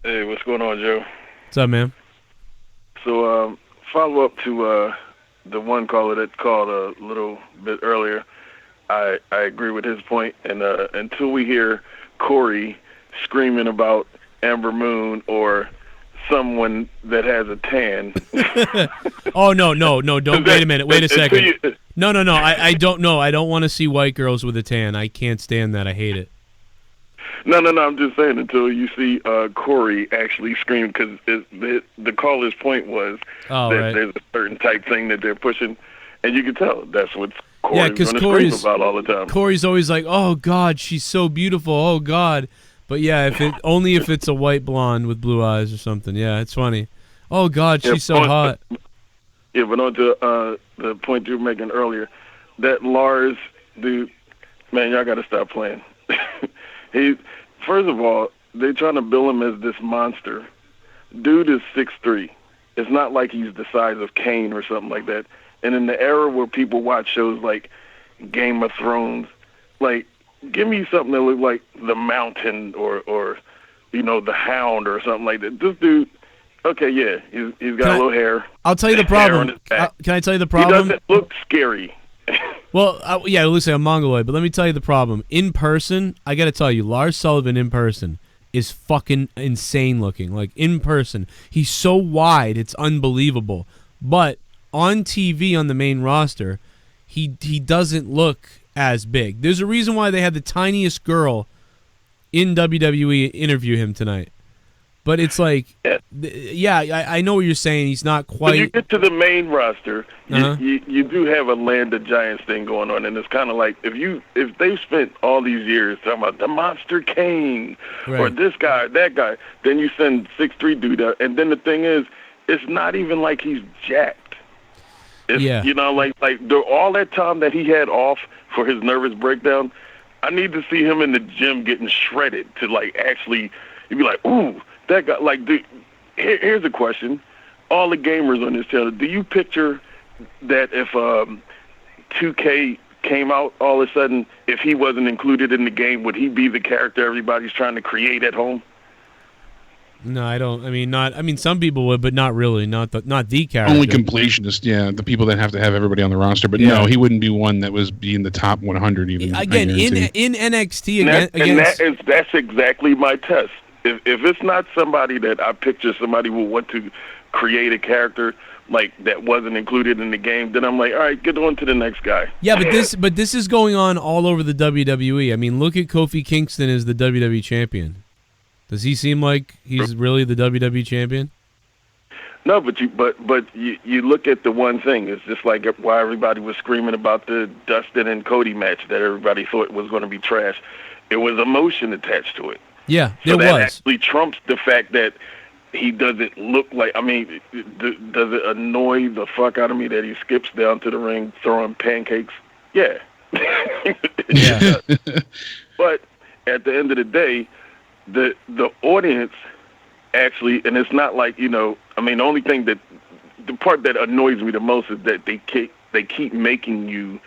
Hey, what's going on, Joe? What's up, man? So, follow up to the one caller that called a little bit earlier. I agree with his point, and until we hear Corey screaming about Amber Moon or someone that has a tan. Oh, no, don't. Wait a minute. Wait a second. No. I don't know. I don't want to see white girls with a tan. I can't stand that. I hate it. No. I'm just saying until you see Corey actually scream, because the caller's point was that there's a certain type thing that they're pushing, and you can tell that's what Corey's going to scream about all the time. Corey's always like, "Oh God, she's so beautiful. Oh God." But yeah, only if it's a white blonde with blue eyes or something. Yeah, it's funny. Oh God, she's so hot. Yeah, but on to the point you were making earlier, that Lars dude, man, y'all got to stop playing. First of all, they're trying to bill him as this monster. Dude is 6'3". It's not like he's the size of Kane or something like that. And in the era where people watch shows like Game of Thrones, like, give me something that looks like The Mountain or the Hound or something like that. This dude Okay, yeah, he's got a little hair. I'll tell you the Hair on problem. his back. Can I tell you the problem? He doesn't look scary. Well, yeah, listen, I'm Mongoloid, but let me tell you the problem. In person, I got to tell you, Lars Sullivan in person is fucking insane looking. Like, in person, he's so wide, it's unbelievable. But on TV, on the main roster, he doesn't look as big. There's a reason why they had the tiniest girl in WWE interview him tonight. But it's like, yeah, I know what you're saying. He's not quite. When you get to the main roster, Uh-huh. you do have a Land of Giants thing going on, and it's kind of like if they've spent all these years talking about the Monster King or this guy, that guy, then you send 6'3" dude out, and then the thing is, it's not even like he's jacked. It's, you know, like all that time that he had off for his nervous breakdown, I need to see him in the gym getting shredded to like actually, you'd be like, ooh. That guy, like, dude, here's a question. All the gamers on this channel, do you picture that if 2K came out all of a sudden, if he wasn't included in the game, would he be the character everybody's trying to create at home? No, I don't. I mean, some people would, but not really. Not the character. Only completionists, yeah. The people that have to have everybody on the roster. But no, he wouldn't be one that was be in the top 100 even. Again, in NXT, that's exactly my test. If it's not somebody that I picture somebody would want to create a character like that wasn't included in the game, then I'm like, all right, get on to the next guy. Yeah, but this is going on all over the WWE. I mean, look at Kofi Kingston as the WWE champion. Does he seem like he's really the WWE champion? No, but you look at the one thing. It's just like why everybody was screaming about the Dustin and Cody match that everybody thought was going to be trash. It was emotion attached to it. Yeah, so there that was. Actually trumps the fact that he doesn't look like. I mean, does it annoy the fuck out of me that he skips down to the ring throwing pancakes? Yeah. Yeah. But at the end of the day, the audience actually, and it's not like, you know, I mean, the only thing that the part that annoys me the most is that they keep making you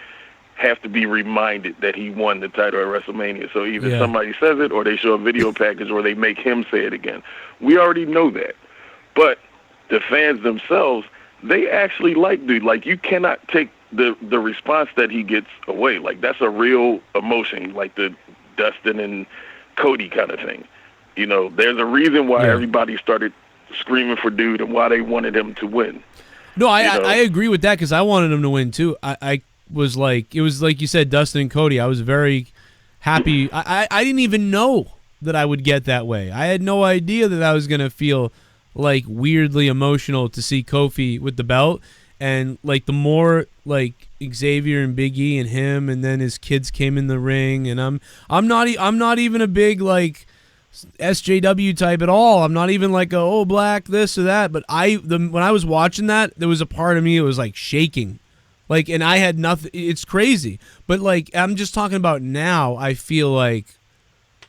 have to be reminded that he won the title at WrestleMania. So either somebody says it, or they show a video package, or they make him say it again. We already know that. But the fans themselves, they actually like dude. Like, you cannot take the response that he gets away. Like, that's a real emotion, like the Dustin and Cody kind of thing. You know, there's a reason why everybody started screaming for dude and why they wanted him to win. No, I agree with that because I wanted him to win too. I was like, it was like you said, Dustin and Cody. I was very happy. I didn't even know that I would get that way. I had no idea that I was going to feel like weirdly emotional to see Kofi with the belt. And like the more like Xavier and Big E and him, and then his kids came in the ring, and I'm not even a big like SJW type at all. I'm not even like black this or that. But when I was watching that, there was a part of me that was like shaking. Like, and I had nothing. It's crazy, but like I'm just talking about now. I feel like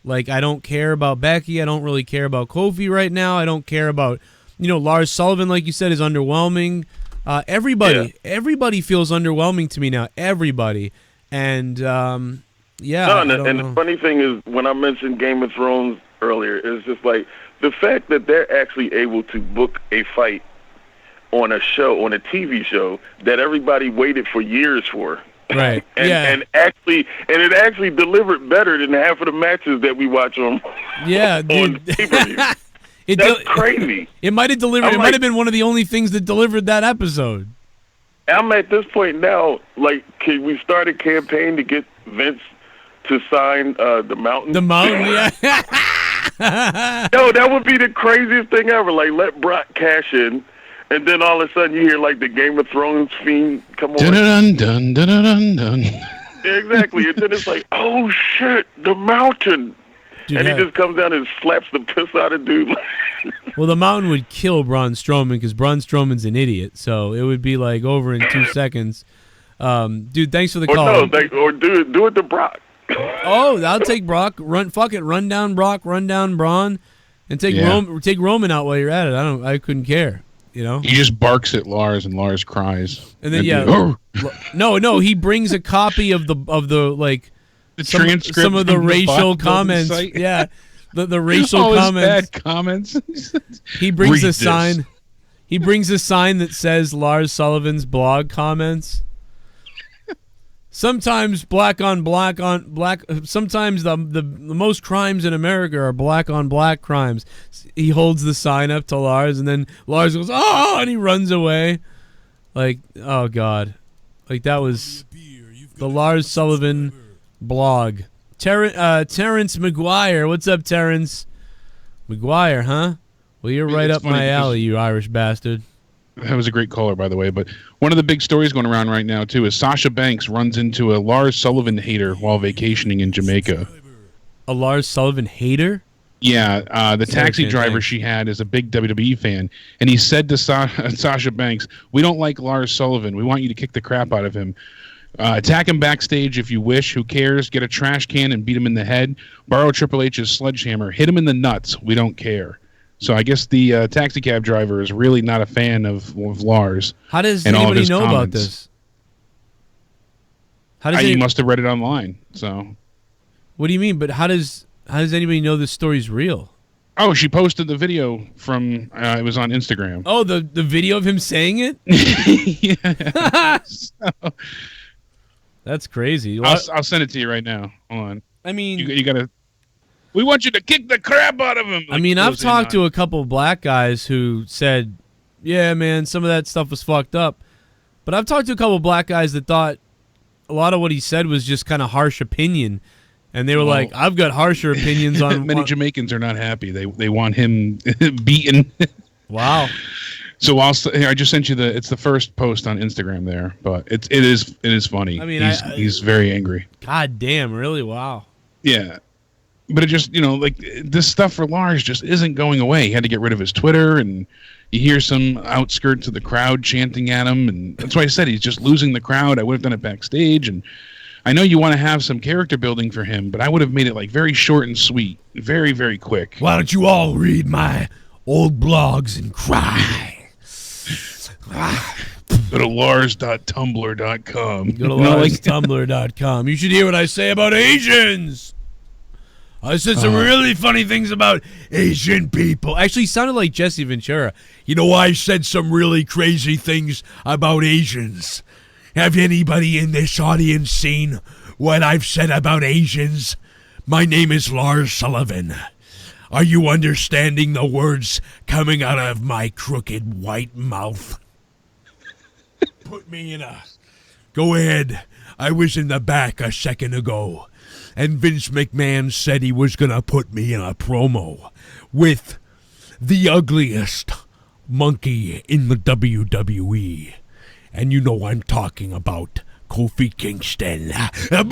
I don't care about Becky. I don't really care about Kofi right now. I don't care about Lars Sullivan. Like you said, is underwhelming. Everybody feels underwhelming to me now. Everybody, and and the funny thing is, when I mentioned Game of Thrones earlier, it's just like the fact that they're actually able to book a fight on a TV show that everybody waited for years for. Right. and it actually delivered better than half of the matches that we watch on pay-per-view. That's crazy. It might have delivered. It might have been one of the only things that delivered that episode. I'm at this point now, like, can we start a campaign to get Vince to sign the Mountain? The Mountain, yeah. Yo, that would be the craziest thing ever. Like, let Brock cash in, and then all of a sudden you hear like the Game of Thrones theme come on. Dun dun dun dun dun. Exactly, and then it's like, oh shit, the Mountain. Dude, and he just comes down and slaps the piss out of dude. Well, the Mountain would kill Braun Strowman because Braun Strowman's an idiot. So it would be like over in 2 seconds. Dude, thanks for the call. Or do it to Brock. Oh, I'll take Brock. Run down Brock, run down Braun, and take Roman out while you're at it. I couldn't care. He just barks at Lars and Lars cries. And then no, he brings a copy of the like. Transcript some of the racial comments. Yeah. the racial all comments. His bad comments. He brings Read a this. sign. He brings a sign that says Lars Sullivan's blog comments. Sometimes black on black. Sometimes the most crimes in America are black on black crimes. He holds the sign up to Lars, and then Lars goes, "Oh!" and he runs away. Like, oh god, like that was the Lars Sullivan blog. Terrence McGuire, what's up, Terrence McGuire? Huh? Well, you're right up my alley, you Irish bastard. That was a great caller, by the way. But one of the big stories going around right now, too, is Sasha Banks runs into a Lars Sullivan hater while vacationing in Jamaica. A Lars Sullivan hater? Yeah, the taxi driver she had is a big WWE fan, and he said to Sasha Banks, "We don't like Lars Sullivan. We want you to kick the crap out of him. Attack him backstage if you wish. Who cares? Get a trash can and beat him in the head. Borrow Triple H's sledgehammer. Hit him in the nuts. We don't care." So I guess the taxi cab driver is really not a fan of Lars. How does and anybody know about this? How does he must have read it online. So, what do you mean? But how does anybody know this story's real? Oh, she posted the video from it was on Instagram. Oh, the video of him saying it? Yeah. So, that's crazy. I'll send it to you right now. Hold on. I mean, you gotta. We want you to kick the crap out of him. I mean, I've talked to a couple of black guys who said, "Yeah, man, some of that stuff was fucked up." But I've talked to a couple of black guys that thought a lot of what he said was just kind of harsh opinion, and they were like, "I've got harsher opinions on." Many Jamaicans are not happy. They want him beaten. Wow. So I just sent you it's the first post on Instagram there, but it is funny. I mean, he's very angry. God damn, really? Wow. Yeah. But it just, like this stuff for Lars just isn't going away. He had to get rid of his Twitter, and you hear some outskirts of the crowd chanting at him, and that's why I said he's just losing the crowd. I would have done it backstage, and I know you want to have some character building for him, but I would have made it like very short and sweet, very, very quick. Why don't you all read my old blogs and cry? Go to lars.tumblr.com. Go to lars.tumblr.com. You should hear what I say about Asians. I said some really funny things about Asian people. Actually, he sounded like Jesse Ventura. You know, I said some really crazy things about Asians. Have anybody in this audience seen what I've said about Asians? My name is Lars Sullivan. Are you understanding the words coming out of my crooked white mouth? Put me in a... Go ahead. I was in the back a second ago, and Vince McMahon said he was going to put me in a promo with the ugliest monkey in the WWE. And you know I'm talking about Kofi Kingston. Boo!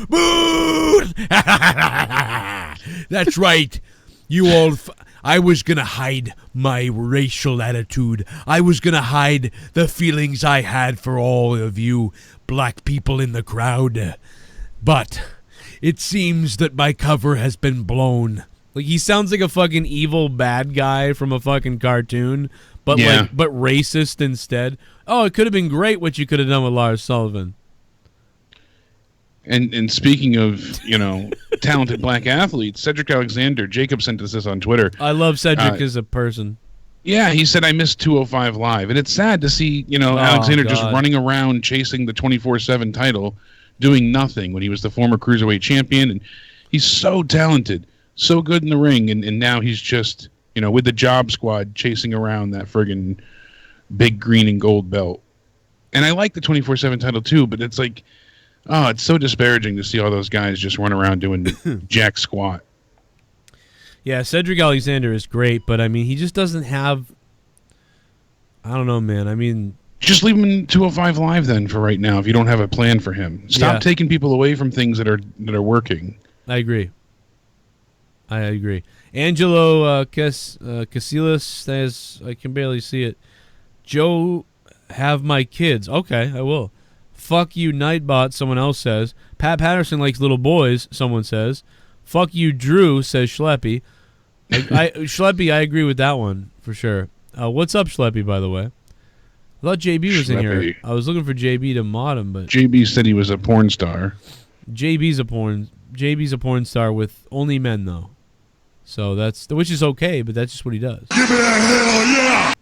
Boo! That's right. You all... I was going to hide my racial attitude. I was going to hide the feelings I had for all of you black people in the crowd. But it seems that my cover has been blown. Like, he sounds like a fucking evil bad guy from a fucking cartoon, but but racist instead. Oh, it could have been great what you could have done with Lars Sullivan. And speaking of, talented black athletes, Cedric Alexander, Jacob sent us this on Twitter. I love Cedric as a person. Yeah, he said, I missed 205 Live. And it's sad to see, Alexander just running around chasing the 24/7 title, doing nothing when he was the former Cruiserweight champion. And he's so talented, so good in the ring. And now he's just, with the job squad chasing around that friggin' big green and gold belt. And I like the 24/7 title too, but it's like... Oh, it's so disparaging to see all those guys just run around doing jack squat. Yeah, Cedric Alexander is great, but I mean, he just doesn't have... I don't know, man. I mean... Just leave him in 205 Live then for right now if you don't have a plan for him. Stop taking people away from things that are working. I agree. Angelo Casillas says, I can barely see it. Joe, have my kids. Okay, I will. Fuck you, Nightbot, someone else says. Pat Patterson likes little boys, someone says. Fuck you, Drew, says Schleppy. Schleppy, I agree with that one, for sure. What's up, Schleppy, by the way? I thought JB was in here. I was looking for JB to mod him, but... JB said he was a porn star. JB's a porn JB's a porn star with only men, though. So which is okay, but that's just what he does. Give me a hell yeah!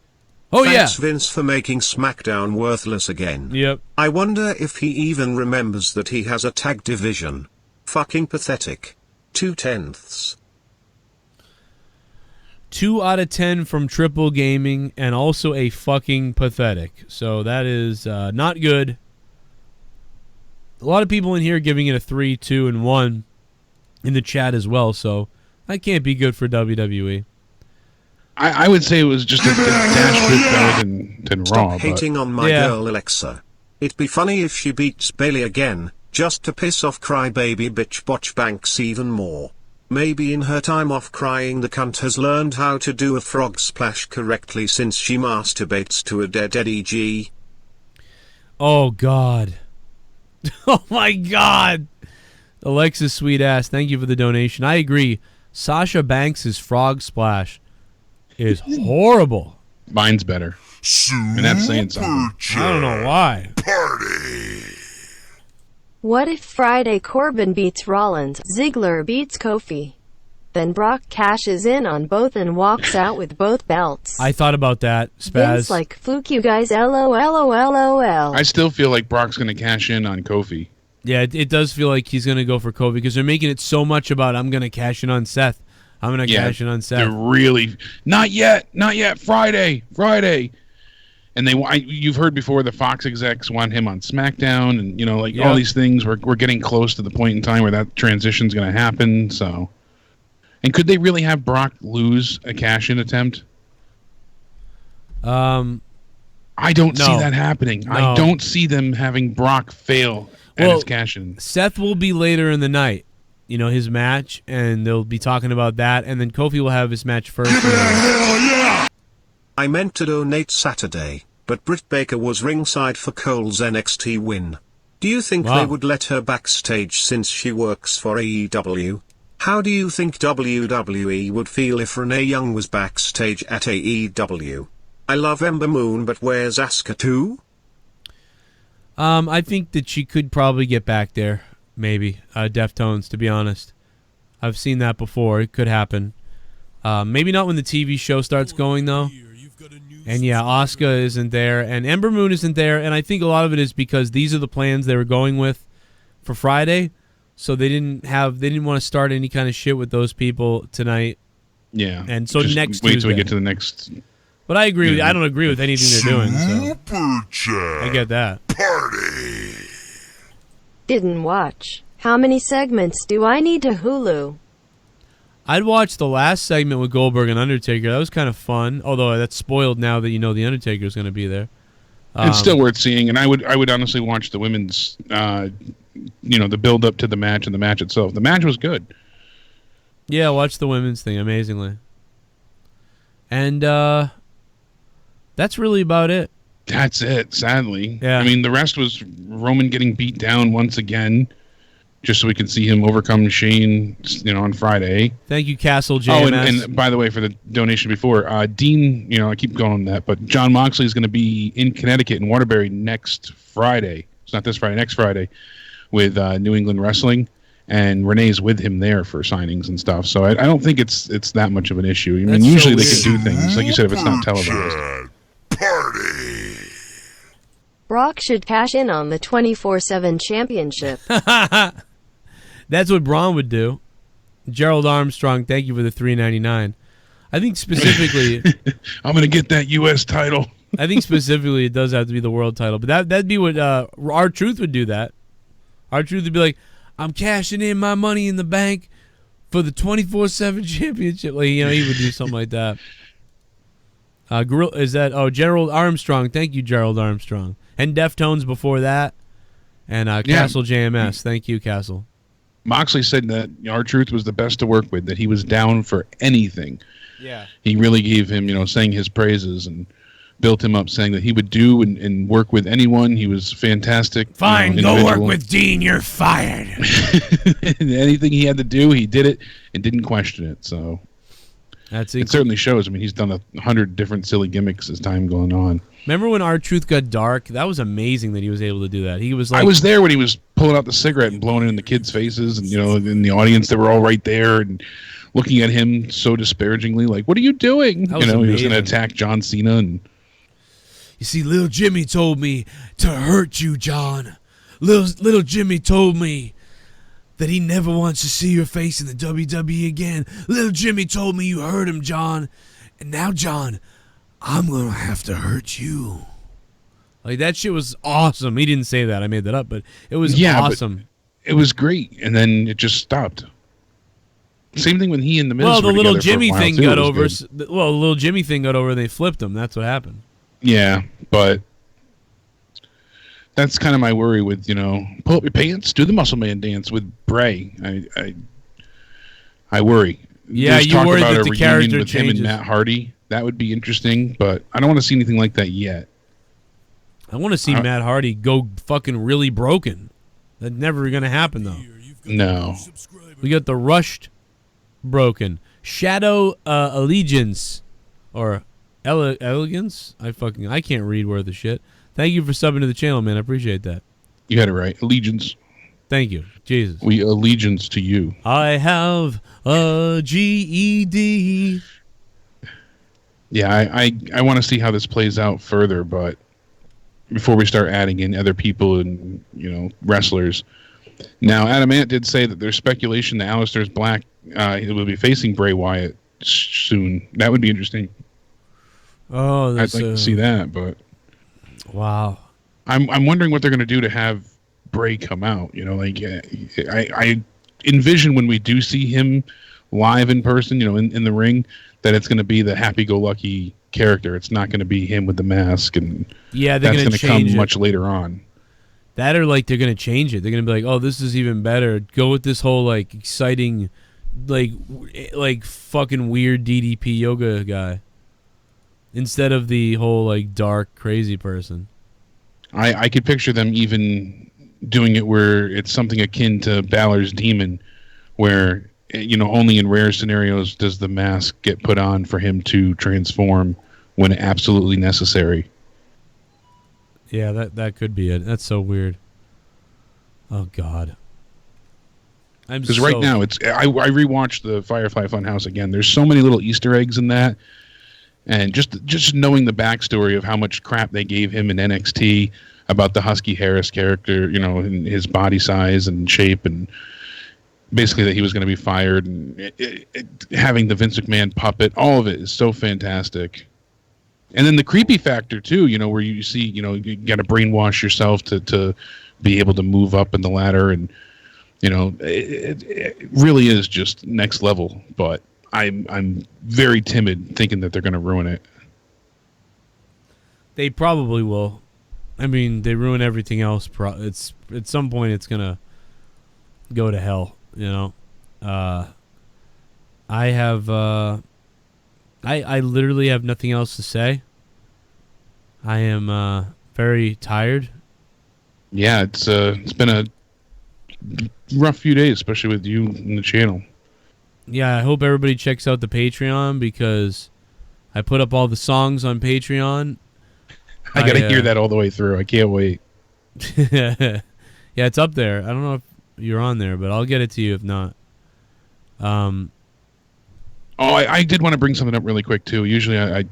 Oh, Thanks, Vince, for making SmackDown worthless again. Yep. I wonder if he even remembers that he has a tag division. Fucking pathetic. 2/10. 2 out of 10 from Triple Gaming, and also a fucking pathetic. So that is not good. A lot of people in here giving it a 3, 2, and 1 in the chat as well. So that can't be good for WWE. I would say it was just a dash bit better than Raw. Stop hating on my girl Alexa. It'd be funny if she beats Bailey again, just to piss off crybaby bitch Botch Banks even more. Maybe in her time off crying the cunt has learned how to do a frog splash correctly since she masturbates to a dead Eddie G. Oh, God. Oh, my God. Alexa's sweet ass, thank you for the donation. I agree. Sasha Banks' frog splash is horrible. Mine's better. And that's saying something. I don't know why. Party. What if Friday Corbin beats Rollins, Ziggler beats Kofi? Then Brock cashes in on both and walks out with both belts. I thought about that, Spaz. Vince like, fluke you guys, LOL. I still feel like Brock's going to cash in on Kofi. Yeah, it does feel like he's going to go for Kofi because they're making it so much about I'm going to cash in on Seth. I'm going to cash in on Seth. They're really... Not yet. Friday. And you've heard before the Fox execs want him on SmackDown, and all these things. We're getting close to the point in time where that transition's going to happen. So, and could they really have Brock lose a cash-in attempt? I don't see that happening. No. I don't see them having Brock fail at his cash-in. Seth will be later in the night. His match, and they'll be talking about that, and then Kofi will have his match first. I meant to donate Saturday, but Britt Baker was ringside for Cole's NXT win. Do you think they would let her backstage since she works for AEW? How do you think WWE would feel if Renee Young was backstage at AEW? I love Ember Moon, but where's Asuka too? I think that she could probably get back there. Maybe. Deftones, to be honest. I've seen that before. It could happen. Maybe not when the TV show starts going, though. And yeah, Asuka isn't there, and Ember Moon isn't there, and I think a lot of it is because these are the plans they were going with for Friday, so they didn't want to start any kind of shit with those people tonight. Yeah. And so just next wait Tuesday. till we get to the next... But I agree with you. I don't agree with anything they're doing, so Super Chat. I get that. Party. Didn't watch. How many segments do I need to Hulu? I'd watch the last segment with Goldberg and Undertaker. That was kind of fun, although that's spoiled now that the Undertaker is going to be there. It's still worth seeing, and I would honestly watch the women's, the build up to the match and the match itself. The match was good. Yeah, watch the women's thing, amazingly. And that's really about it. That's it, sadly. Yeah. I mean, the rest was Roman getting beat down once again, just so we can see him overcome Shane, on Friday. Thank you, Kastle JayyMenAce. And by the way, for the donation before, Dean, I keep going on that, but John Moxley is going to be in Connecticut in Waterbury next Friday. It's not this Friday, next Friday, with New England Wrestling, and Renee's with him there for signings and stuff. So I don't think it's that much of an issue. I mean, usually they can do things, like you said, if it's not televised. Party. Brock should cash in on the 24/7 championship. That's what Braun would do. Gerald Armstrong, thank you for the $3.99. I think specifically... I'm going to get that U.S. title. I think specifically it does have to be the world title. But that'd be what... R-Truth would do that. R-Truth would be like, I'm cashing in my money in the bank for the 24/7 championship. Like, he would do something like that. Gerald Armstrong. Thank you, Gerald Armstrong. And Deftones before that. And Kastle JMS. Thank you, Kastle. Moxley said that R-Truth was the best to work with, that he was down for anything. Yeah. He really gave him, sang his praises and built him up, saying that he would do and work with anyone. He was fantastic. Fine, go work with Dean. You're fired. Anything he had to do, he did it and didn't question it. So it certainly shows. I mean, he's done 100 different silly gimmicks as time going on. Remember when R-Truth got dark? That was amazing that he was able to do that. He was like, I was there when he was pulling out the cigarette and blowing it in the kids' faces, and in the audience they were all right there and looking at him so disparagingly, like, "What are you doing?" He was going to attack John Cena, and you see, little Jimmy told me to hurt you, John. Little Jimmy told me that he never wants to see your face in the WWE again. Little Jimmy told me you hurt him, John, and now, John, I'm gonna have to hurt you. Like, that shit was awesome. He didn't say that. I made that up, but it was awesome. It was great, and then it just stopped. Same thing when he and the Miz Well, the were little together for a Jimmy while, thing too. got It was over. good. Well, the little Jimmy thing got over. They flipped him. That's what happened. Yeah, but that's kind of my worry with pull up your pants, do the Muscle Man dance with Bray. I worry. Yeah, There's you talk worry about that a the reunion character with him changes. and Matt Hardy. That would be interesting, but I don't want to see anything like that yet. I want to see Matt Hardy go fucking really broken. That's never going to happen, though. No. We got the rushed broken. Shadow Allegiance. Or Elegance? I can't read worth of shit. Thank you for subbing to the channel, man. I appreciate that. You had it right. Allegiance. Thank you. Jesus. We allegiance to you. I have a GED. Yeah, I want to see how this plays out further, but before we start adding in other people and, wrestlers. Now, Adam Ant did say that there's speculation that Aleister Black will be facing Bray Wyatt soon. That would be interesting. Oh, I'd like to see that, but wow. I'm wondering what they're going to do to have Bray come out. I envision when we do see him live in person, in the ring, that it's going to be the happy-go-lucky character. It's not going to be him with the mask, and yeah, they're that's going to come much later on. That or like they're going to change it. They're going to be like, oh, this is even better. Go with this whole like exciting, like fucking weird DDP yoga guy instead of the whole like dark crazy person. I could picture them even doing it where it's something akin to Balor's Demon, where only in rare scenarios does the mask get put on for him to transform when absolutely necessary. Yeah, that could be it. That's so weird. Oh God. Because right now I rewatched the Firefly Funhouse again. There's so many little Easter eggs in that, and just knowing the backstory of how much crap they gave him in NXT about the Husky Harris character, and his body size and shape, and basically that he was going to be fired, and having the Vince McMahon puppet, all of it is so fantastic. And then the creepy factor too, where you see, you got to brainwash yourself to be able to move up in the ladder, and it really is just next level. But I'm very timid, thinking that they're going to ruin it. They probably will. I mean, they ruin everything else. It's at some point it's gonna go to hell. I have. I literally have nothing else to say. I am very tired. Yeah, it's been a rough few days, especially with you and the channel. Yeah, I hope everybody checks out the Patreon because I put up all the songs on Patreon. I gotta hear that all the way through. I can't wait. Yeah, it's up there. I don't know if you're on there, but I'll get it to you if not. I did want to bring something up really quick too. Usually I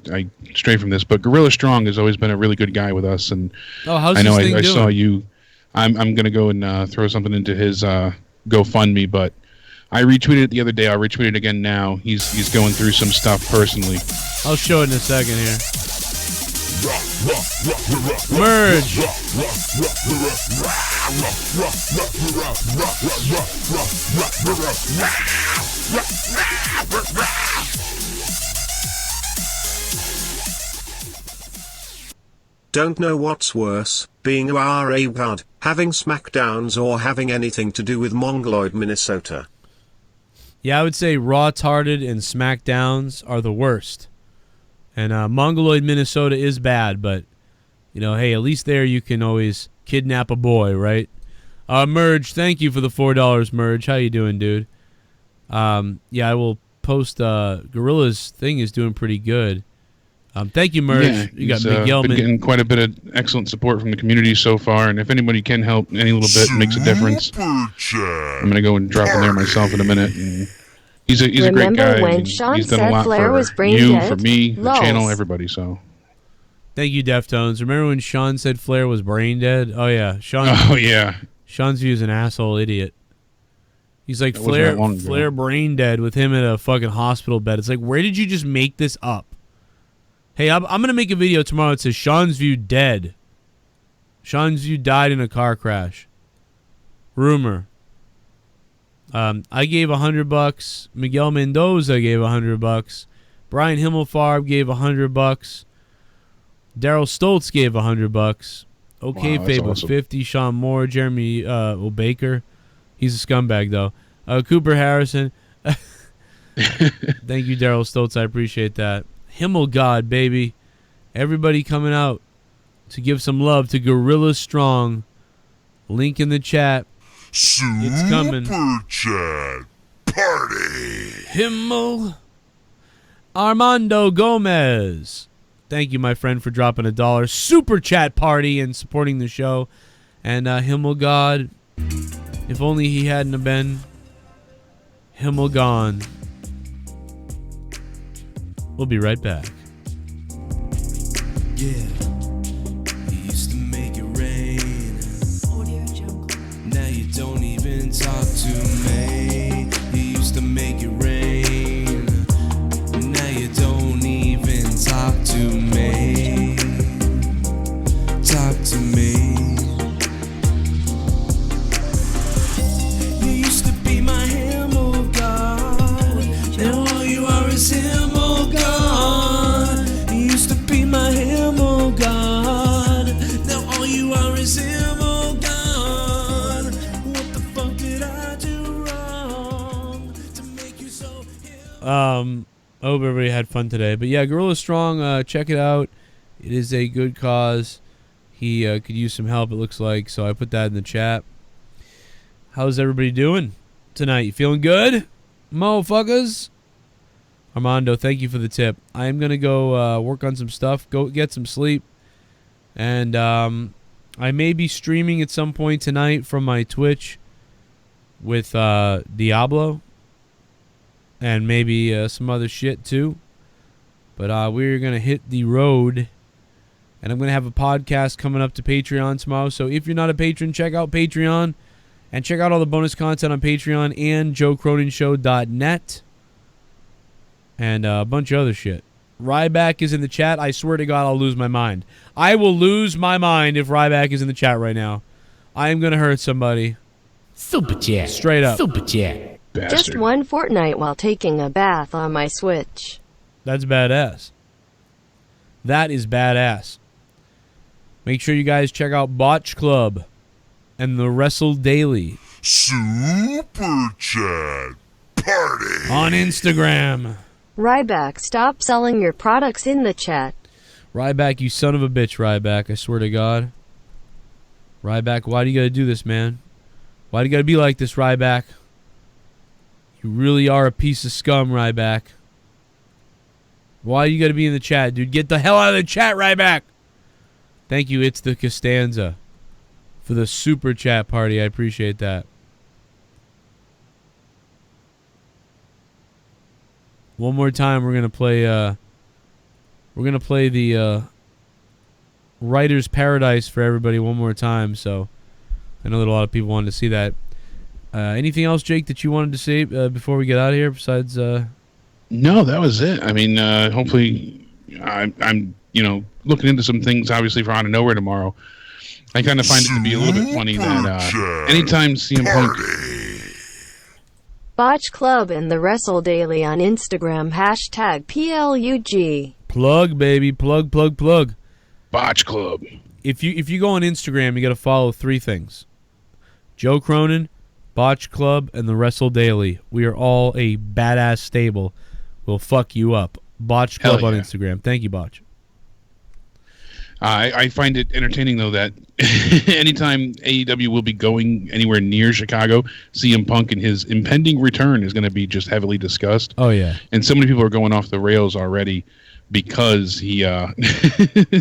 stray from this, but Gorilla Strong has always been a really good guy with us, and how's I know this thing I doing? saw you. I'm gonna go and throw something into his GoFundMe, but I retweeted it the other day. I'll retweet it again now. He's going through some stuff personally. I'll show it in a second here. Merge. Don't know what's worse, being a RA bud, having Smackdowns, or having anything to do with Mongoloid, Minnesota. Yeah, I would say Raw Tarded and Smackdowns are the worst. And Mongoloid, Minnesota is bad, but, hey, at least there you can always kidnap a boy, right? Merge, thank you for the $4, Merge. How you doing, dude? Yeah, I will post, Gorilla's thing is doing pretty good. Thank you, Merge. Yeah, you got he's, Miguel. been getting quite a bit of excellent support from the community so far, and if anybody can help any little bit, it makes a difference. I'm gonna go and drop in there myself in a minute. And he's a great guy. When Sean he's done a said lot Flair for was brain you, dead? for me, the Lols. channel, everybody. So. Thank you, Deftones. Remember when Sean said Flair was brain dead? Oh yeah, Sean. Oh yeah. Sean's view is an asshole idiot. He's like That wasn't that long ago. Flair brain dead with him in a fucking hospital bed. It's like, where did you just make this up? Hey, I'm going to make a video tomorrow that says Sean's view dead. Sean's view died in a car crash. Rumor. I gave $100. Miguel Mendoza gave $100. Brian Himmelfarb gave $100. Darel Stultz gave $100. Okay, Wow, Fabe was awesome. 50. Sean Moore, Jeremy Baker. He's a scumbag though. Cooper Harrison. Thank you, Darel Stultz. I appreciate that. Himmel God, baby. Everybody coming out to give some love to Gorilla Strong. Link in the chat. It's coming. Super Chat Party. Himmel. Armando Gomez. Thank you, my friend, for dropping $1. Super Chat Party and supporting the show. And Himmel God, if only he hadn't have been Himmel gone. We'll be right back. Yeah, you used to make it rain. Now you don't even talk to me. You used to make it rain. Now you don't even talk to me. Talk to me. You used to be my Himmel God. Now all you are is Himmel God. You used to be my Himmel God. Now all you are is Himmel God. What the fuck did I do wrong to make you so I hope everybody had fun today. But yeah, Gorilla Strong, check it out. It is a good cause. He could use some help, it looks like. So I put that in the chat. How's everybody doing tonight? You feeling good, motherfuckers? Armando, thank you for the tip. I am going to go work on some stuff, go get some sleep. And I may be streaming at some point tonight from my Twitch with Diablo. And maybe some other shit too. But we're going to hit the road. And I'm going to have a podcast coming up to Patreon tomorrow. So if you're not a patron, check out Patreon. And check out all the bonus content on Patreon and JoeCroninShow.net. And a bunch of other shit. Ryback is in the chat. I swear to God, I'll lose my mind. I will lose my mind if Ryback is in the chat right now. I am going to hurt somebody. Super chat. Straight up. Super chat. Just one Fortnite while taking a bath on my Switch. That's badass. That is badass. Make sure you guys check out Botch Club and the Wrestle Daily. Super Chat Party. On Instagram. Ryback, stop selling your products in the chat. Ryback, you son of a bitch, Ryback. I swear to God. Ryback, why do you gotta do this, man? Why do you gotta be like this, Ryback? You really are a piece of scum, Ryback. Why do you gotta be in the chat, dude? Get the hell out of the chat, Ryback! Thank you, It's the Costanza, for the super chat party. I appreciate that. One more time, we're gonna play the Writer's Paradise for everybody one more time. So I know that a lot of people wanted to see that. Anything else, Jake, that you wanted to say before we get out of here? Besides, no, that was it. I mean, hopefully, I'm looking into some things. Obviously, for Out of Nowhere tomorrow. I kind of find it to be a little bit funny that anytime CM Punk. Botch Club and the Wrestle Daily on Instagram. #PLUG. plug, baby, plug. Botch Club. If you go on Instagram, you got to follow 3 things: Joe Cronin, Botch Club, and the Wrestle Daily. We are all a badass stable. We'll fuck you up. Botch Club on Instagram. Thank you, Botch. I find it entertaining, though, that anytime AEW will be going anywhere near Chicago, CM Punk and his impending return is going to be just heavily discussed. Oh, yeah. And so many people are going off the rails already because he,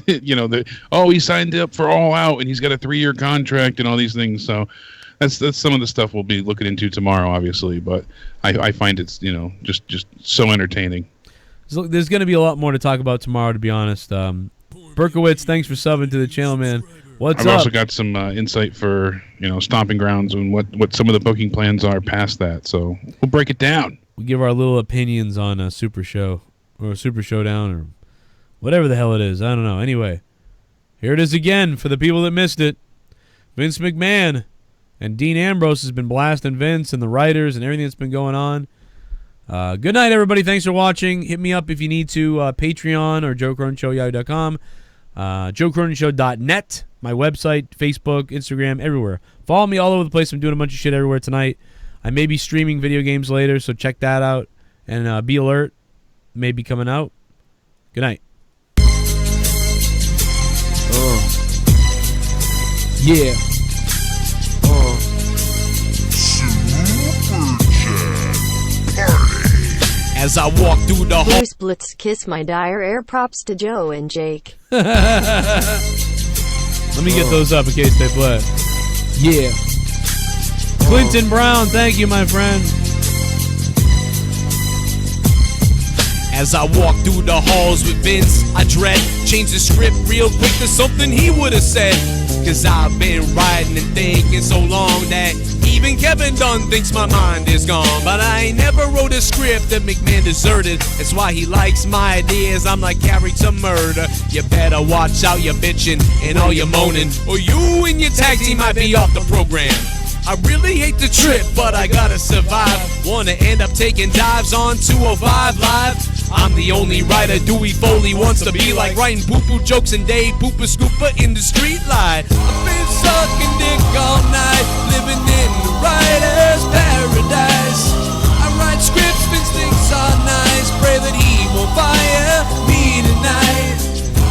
you know, he signed up for All Out and he's got a 3-year contract and all these things. So that's some of the stuff we'll be looking into tomorrow, obviously. But I find it's, you know, just so entertaining. So there's going to be a lot more to talk about tomorrow, to be honest. Berkowitz, thanks for subbing to the channel, man. What's I've up? also got some insight for, you know, Stomping Grounds and what some of the booking plans are past that. So we'll break it down. We'll give our little opinions on a Super Show or a Super Showdown or whatever the hell it is. I don't know. Anyway, here it is again for the people that missed it. Vince McMahon and Dean Ambrose has been blasting Vince and the writers and everything that's been going on. Good night, everybody. Thanks for watching. Hit me up if you need to. Patreon or JoeCroninShow.yahoo.com. JoeCroninShow.net. My website, Facebook, Instagram, everywhere. Follow me all over the place. I'm doing a bunch of shit everywhere tonight. I may be streaming video games later, so check that out. And be alert. May be coming out. Good night. Yeah. As I walk through the hall. Bruce Blitz, kiss my dire air props to Joe and Jake. Let me get those up in case they play. Yeah. Clinton Brown, thank you, my friend. As I walk through the halls with Vince, I dread change the script real quick to something he would have said. Cause I've been writing and thinking so long that even Kevin Dunn thinks my mind is gone. But I ain't never wrote a script that McMahon deserted. That's why he likes my ideas. I'm like character murder. You better watch out, you bitching and all you moaning, or you and your tag team might be off the program. I really hate the trip, but I gotta survive. Wanna end up taking dives on 205 Live. I'm the only writer Dewey Foley wants to be like, writing poo-poo jokes and Dave Pooper Scooper in the street light. I've been sucking dick all night, living in the writer's paradise. I write scripts, Vince thinks are nice, pray that he won't fire me tonight.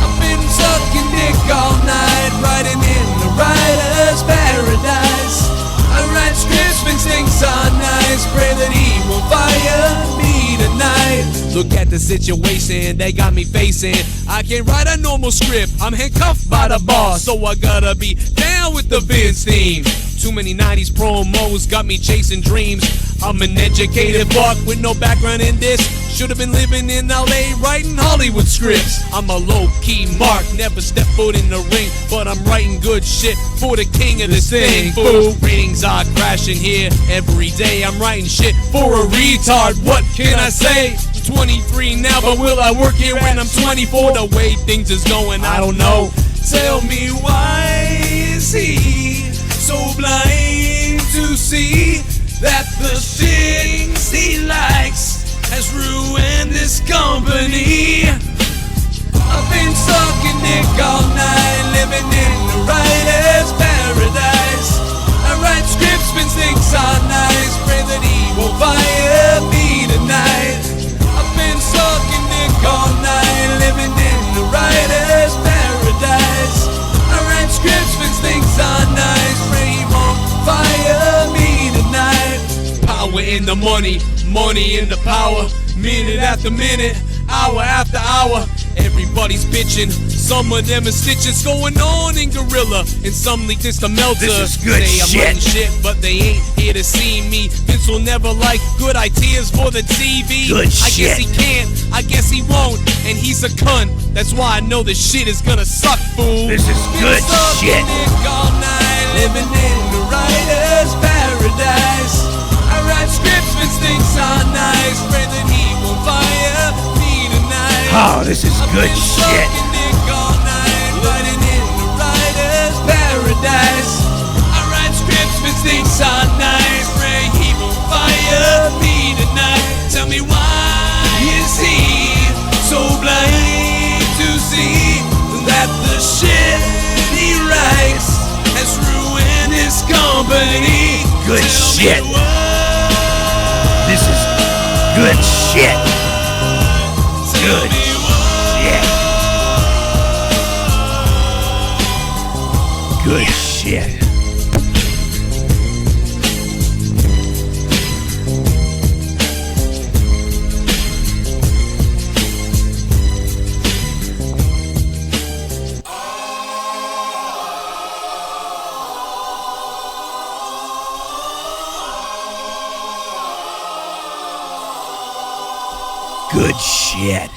I've been sucking dick all night, writing in the writer's paradise. I write scripts, Vince thinks are nice, pray that he won't fire me tonight. Look at the situation they got me facing. I can't write a normal script, I'm handcuffed by the boss, so I gotta be down with the Vince theme. Too many 90s promos got me chasing dreams. I'm an educated buck with no background in this. Should've been living in LA writing Hollywood scripts. I'm a low-key mark, never step foot in the ring, but I'm writing good shit for the king of this thing. Fool, ratings are crashing here every day. I'm writing shit for a retard, what can I say? 23 now, but will I work here when I'm 24? The way things is going, I don't know. Tell me, why is he so blind to see that the things he likes has ruined this company? I've been sucking dick all night, living in the writer's paradise. I write scripts, Vince thinks are nice, pray that he won't fire me tonight. I've been sucking dick all night, living in the writer's paradise. I write scripts, Vince thinks are nice, pray he won't fire me tonight. Power in the money, money in the power. Minute after minute, hour after hour, everybody's bitching. Some of them is stitches going on in Gorilla, and some leak this to Melter. This is good Say I'm shit. writing shit, but they ain't here to see me. Vince will never like good ideas for the TV. Good I guess shit. he can't, I guess he won't, and he's a cunt. That's why I know this shit is gonna suck, fool. This is good shit. All night, living in the writer's paradise. I write scripts, Vince thinks are nice, pray that he won't fire me tonight. Oh, this is good shit. All night, writing in the writer's paradise. I write scripts, Vince thinks are nice, pray he won't fire me tonight. Tell me, why is he so blind to see that the shit he writes has ruined his company? Good Tell shit. me why. This is good shit. Good shit. Good shit. Good shit.